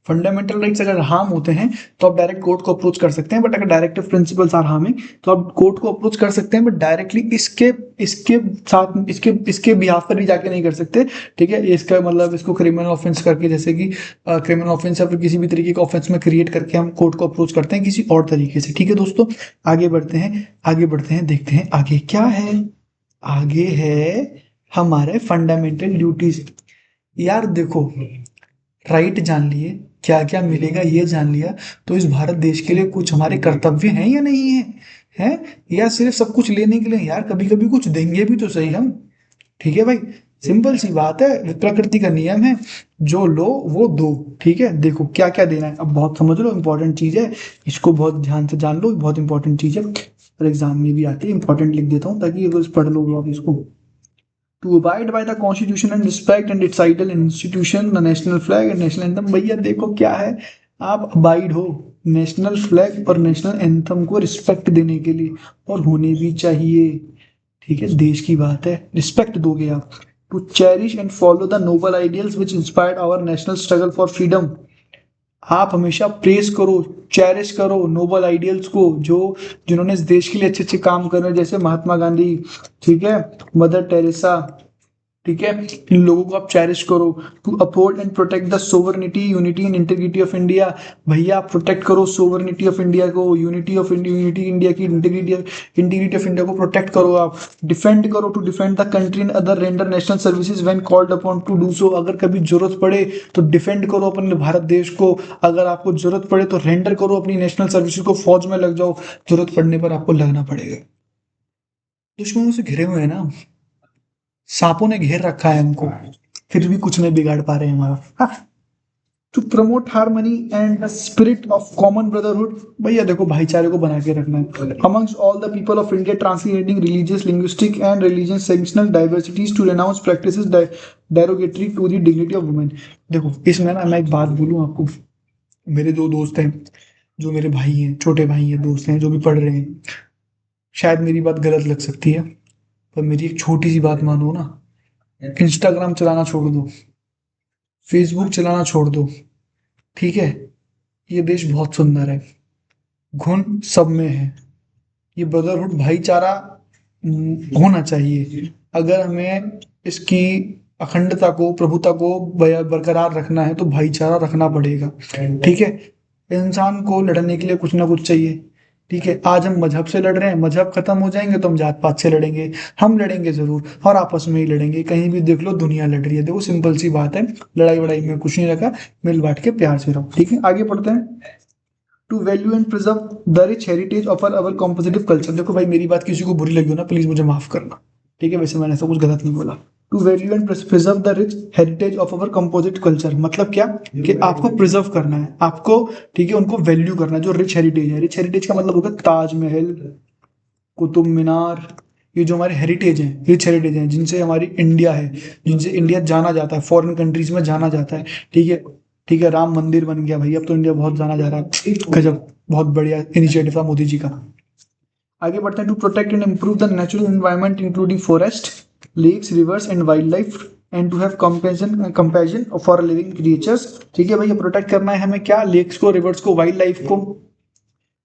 फंडामेंटल राइट्स अगर हार्म होते हैं तो आप डायरेक्ट कोर्ट को अप्रोच कर सकते हैं, बट अगर डायरेक्टिव प्रिंसिपल्स आर हार्मिंग तो आप कोर्ट को अप्रोच कर सकते हैं, बट डायरेक्टली इसके इसके साथ इसके बिहाफ पर भी जाके नहीं कर सकते, ठीक है। इसका मतलब इसको क्रिमिनल ऑफेंस करके, जैसे कि क्रिमिनल ऑफेंस या फिर किसी भी तरीके का ऑफेंस में क्रिएट करके हम कोर्ट को अप्रोच करते हैं किसी और तरीके से, ठीक है दोस्तों। आगे बढ़ते हैं, आगे बढ़ते हैं, देखते हैं आगे क्या है। आगे है हमारे फंडामेंटल ड्यूटीज। यार देखो, राइट जान लिए, क्या क्या मिलेगा ये जान लिया, तो इस भारत देश के लिए कुछ हमारे कर्तव्य हैं या नहीं है, हैं या सिर्फ सब कुछ लेने के लिए? यार कभी कभी कुछ देंगे भी तो सही हम, ठीक है भाई। सिंपल सी बात है, प्रकृति का नियम है, जो लो वो दो, ठीक है। देखो क्या क्या देना है, अब बहुत समझ लो, इंपॉर्टेंट चीज है, इसको बहुत ध्यान से जान लो, बहुत इंपॉर्टेंट चीज है, और एग्जाम में भी आती है। इंपॉर्टेंट लिख देता हूँ ताकि अगर पढ़ लो आप इसको। To abide by the constitution and respect and its ideal institution the national flag and national anthem. भैया देखो क्या है, आप अबाइड हो नेशनल फ्लैग और नेशनल एंथम को रिस्पेक्ट देने के लिए, और होने भी चाहिए, ठीक है, देश की बात है, रिस्पेक्ट दोगे आप। To cherish and follow the noble ideals which inspired our national struggle for freedom. आप हमेशा प्रेस करो, चेरिश करो नोबल आइडियल्स को, जो जिन्होंने इस देश के लिए अच्छे अच्छे काम करे, जैसे महात्मा गांधी, ठीक है, मदर टेरेसा, ठीक है, इन लोगों को आप चेरिश करो। To uphold and protect the sovereignty, unity and integrity of India. भैया आप प्रोटेक्ट करो सोवरनिटी ऑफ इंडिया को, unity of India, unity India की, इंटीग्रिटी ऑफ इंडिया को प्रोटेक्ट करो आप। डिफेंड करो, to defend the country and other render national services when called upon to do so. अगर कभी जरूरत पड़े तो डिफेंड करो अपने भारत देश को, अगर आपको जरूरत पड़े तो रेंडर करो अपनी नेशनल सर्विसेज को, फौज में लग जाओ, जरूरत पड़ने पर आपको लगना पड़ेगा। दुश्मनों से घिरे हुए हैं ना, सांपों ने घेर रखा है हमको, फिर भी कुछ नहीं बिगाड़ पा रहे हैं हमारा। To promote harmony and the spirit of common brotherhood. भैया देखो, भाईचारे को बना के रखना है amongst all the people of India, translating religious, linguistic and religious sectional diversities, to renounce practices derogatory to the dignity of women. देखो इसमें ना मैं एक बात बोलूं आपको, मेरे दो दोस्त हैं, जो मेरे भाई हैं, छोटे भाई हैं, दोस्त हैं, जो भी पढ़ रहे हैं, शायद मेरी बात गलत लग सकती है, पर मेरी एक छोटी सी बात मानो ना। इंस्टाग्राम चलाना छोड़ दो, फेसबुक चलाना छोड़ दो, ठीक है। ये देश बहुत सुंदर है, घुन सब में है। ये ब्रदरहुड भाईचारा होना चाहिए। अगर हमें इसकी अखंडता को, प्रभुता को बरकरार रखना है तो भाईचारा रखना पड़ेगा, ठीक है। इंसान को लड़ने के लिए कुछ ना कुछ चाहिए, ठीक है। आज हम मजहब से लड़ रहे हैं, मजहब खत्म हो जाएंगे तो हम जात पात से लड़ेंगे। हम लड़ेंगे जरूर और आपस में ही लड़ेंगे। कहीं भी देख लो दुनिया लड़ रही है, देखो सिंपल सी बात है, लड़ाई वड़ाई में कुछ नहीं रखा, मिल बांट के प्यार से रहो, ठीक है। आगे पढ़ते हैं। To value and preserve the rich heritage of our composite culture. देखो भाई, मेरी बात किसी को बुरी लगी हो ना, प्लीज मुझे माफ करना, ठीक है। वैसे मैंने ऐसा कुछ गलत नहीं बोला। To value and preserve the rich heritage of our composite culture, मतलब क्या कि आपको प्रिजर्व करना है, आपको, ठीक है, उनको वैल्यू करना है। जो रिच हेरिटेज है, रिच हेरिटेज का मतलब होगा ताजमहल, कुतुब मीनार, ये जो हमारे हेरिटेज हैं, रिच हेरिटेज हैं, जिनसे हमारी इंडिया है, जिनसे इंडिया जाना जाता है, फॉरेन कंट्रीज में जाना जाता है, ठीक है। ठीक है, राम मंदिर बन गया भाई, अब तो इंडिया बहुत जाना जा रहा है, गजब, बहुत बढ़िया इनिशिएटिव था मोदी जी का। आगे बढ़ते हैं। To protect and improve the natural environment including forest, lakes, rivers and wild life and to have compassion for living creatures. ठीक है भैया, प्रोटेक्ट करना है हमें क्या, लेक्स को, रिवर्स को, वाइल्ड लाइफ को।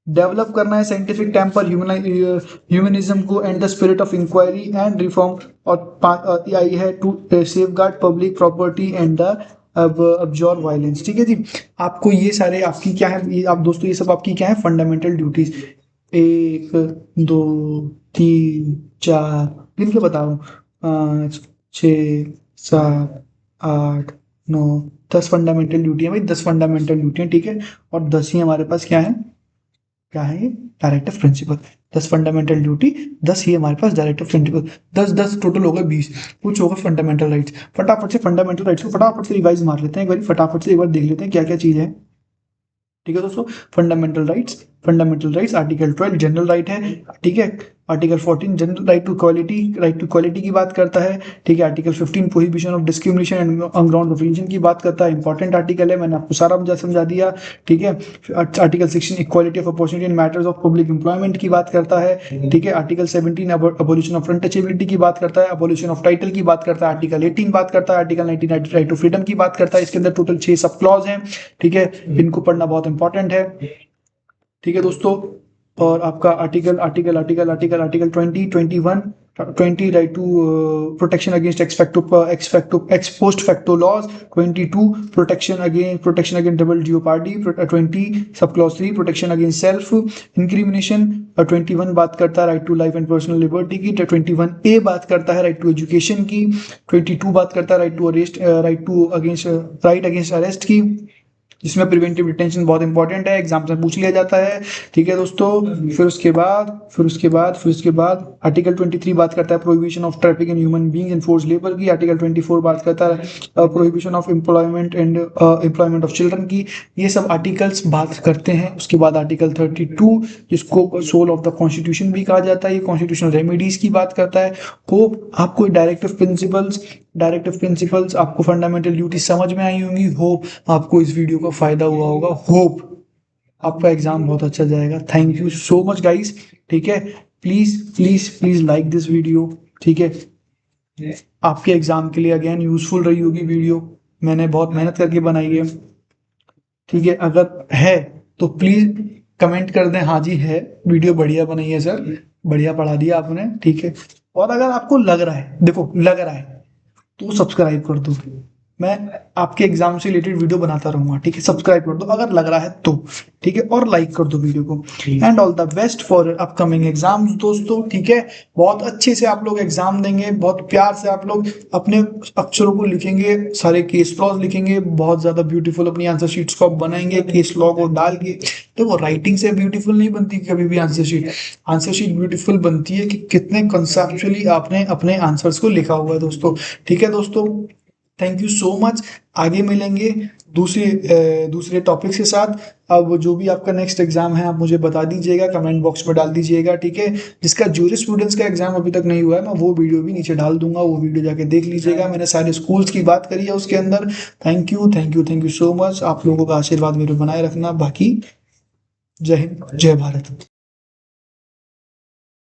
डेवलप करना है साइंटिफिक टेम्पर, ह्यूमनिज्म को and the spirit of inquiry and reform. और आई है to safeguard public property and the absorb violence. ठीक है जी, आपको ये सारे आपकी क्या है, ये आप दोस्तों, ये सब आपकी क्या है, फंडामेंटल ड्यूटीज। 1 2 3 4 गिन के बताओ, 5 6 7 8 9 10 फंडामेंटल ड्यूटी है भाई, 10 फंडामेंटल ड्यूटी है, ठीक है। और 10 ही हमारे पास क्या है, क्या है ये, डायरेक्टिव प्रिंसिपल। 10 फंडामेंटल ड्यूटी, 10 ही हमारे पास डायरेक्टिव प्रिंसिपल, 10 10 टोटल होगा 20। कुछ होगा फंडामेंटल राइट्स। फटाफट से फंडामेंटल राइट्स को फटाफट से रिवाइज मार लेते हैं एक बार, फटाफट से एक बार देख लेते हैं क्या क्या चीज है। ठीक है दोस्तों, fundamental rights, fundamental rights article 12 general right है, ठीक है। Article 14 general right to quality, right to quality की बात करता है, ठीक है। Article 15 prohibition of discrimination and on ground of religion की बात करता है, इंपॉर्टेंट आर्टिकल है, मैंने आपको सारा समझा दिया, ठीक है। Article 16 equality of opportunity in matters of public employment की बात करता है, ठीक है। आर्टिकल 17 अबोलिशन ऑफ अनटचेबिलिटी की बात करता है, अबोलिशन ऑफ टाइटल की बात करता है, आर्टिकल 18 बात करता है, आर्टिकल 19 राइट टू फ्रीडम की बात करता है। इसके अंदर टोटल 6 सब क्लॉज हैं, ठीक है। इनको पढ़ना बहुत इंपॉर्टेंट है, ठीक है दोस्तों। और आपका article article article article article 20 21 20 right to protection against ex post facto laws, 22 protection against double jeopardy, 20 sub clause 3 protection against self incrimination, 21 बात करता है right to life and personal liberty की, 21 ए बात करता है राइट टू एजुकेशन की, 22 बात करता है right to arrest, right against arrest की, जिसमें प्रिवेंटिव डिटेंशन बहुत इंपॉर्टेंट है, एग्जाम में पूछ लिया जाता है, ठीक है दोस्तों। फिर उसके बाद आर्टिकल 23 बात करता है prohibition of traffic in human beings and force labour की, आर्टिकल 24 बात करता है prohibition of employment and employment of children की। ये सब आर्टिकल्स बात करते हैं। उसके बाद आर्टिकल 32 जिसको सोल ऑफ द कॉन्स्टिट्यूशन भी कहा जाता है, ये कॉन्स्टिट्यूशनल रेमेडीज की बात करता है। होप आपको डायरेक्टिव प्रिंसिपल्स आपको फंडामेंटल ड्यूटी समझ में आई होंगी। होप आपको इस वीडियो का फायदा हुआ होगा। होप आपका एग्जाम बहुत अच्छा जाएगा। Thank you so much guys, ठीक है। Please please please like this video, ठीक है। आपके एग्जाम के लिए अगेन यूजफुल रही होगी वीडियो, मैंने बहुत मेहनत करके बनाई है, ठीक है। अगर है तो प्लीज कमेंट कर दें, हाँ जी है, वीडियो बढ़िया बनाई है सर, बढ़िया पढ़ा दिया आपने, ठीक है। और अगर आपको लग रहा है, देखो लग रहा है तो सब्सक्राइब कर दो, मैं आपके एग्जाम से रिलेटेड वीडियो बनाता रहूंगा, ठीक है। सब्सक्राइब कर दो अगर लग रहा है तो, ठीक है। और लाइक कर दो वीडियो को। And all the best for upcoming exams दोस्तों, ठीक है। बहुत अच्छे से आप लोग एग्जाम देंगे, बहुत प्यार से आप लोग अपने अक्षरों को लिखेंगे, सारे केस लॉज लिखेंगे, बहुत ज्यादा ब्यूटीफुल अपनी आंसर शीट्स को आप बनाएंगे केस लॉ को डाल के। देखो राइटिंग से ब्यूटीफुल नहीं बनती कभी भी आंसर शीट ब्यूटीफुल बनती है कि कितने कंसेप्चुअली आपने अपने आंसर्स को लिखा हुआ है दोस्तों, ठीक है दोस्तों। थैंक यू सो मच, आगे मिलेंगे दूसरे टॉपिक्स के साथ। अब जो भी आपका नेक्स्ट एग्जाम है आप मुझे बता दीजिएगा, कमेंट बॉक्स में डाल दीजिएगा, ठीक है। जिसका जूरी स्टूडेंट्स का एग्जाम अभी तक नहीं हुआ है, मैं वो वीडियो भी नीचे डाल दूंगा, वो वीडियो जाके देख लीजिएगा। मैंने सारे स्कूल्स की बात करी है उसके अंदर। थैंक यू सो मच, आप लोगों का आशीर्वाद मेरे बनाए रखना। बाकी जय हिंद, जय भारत।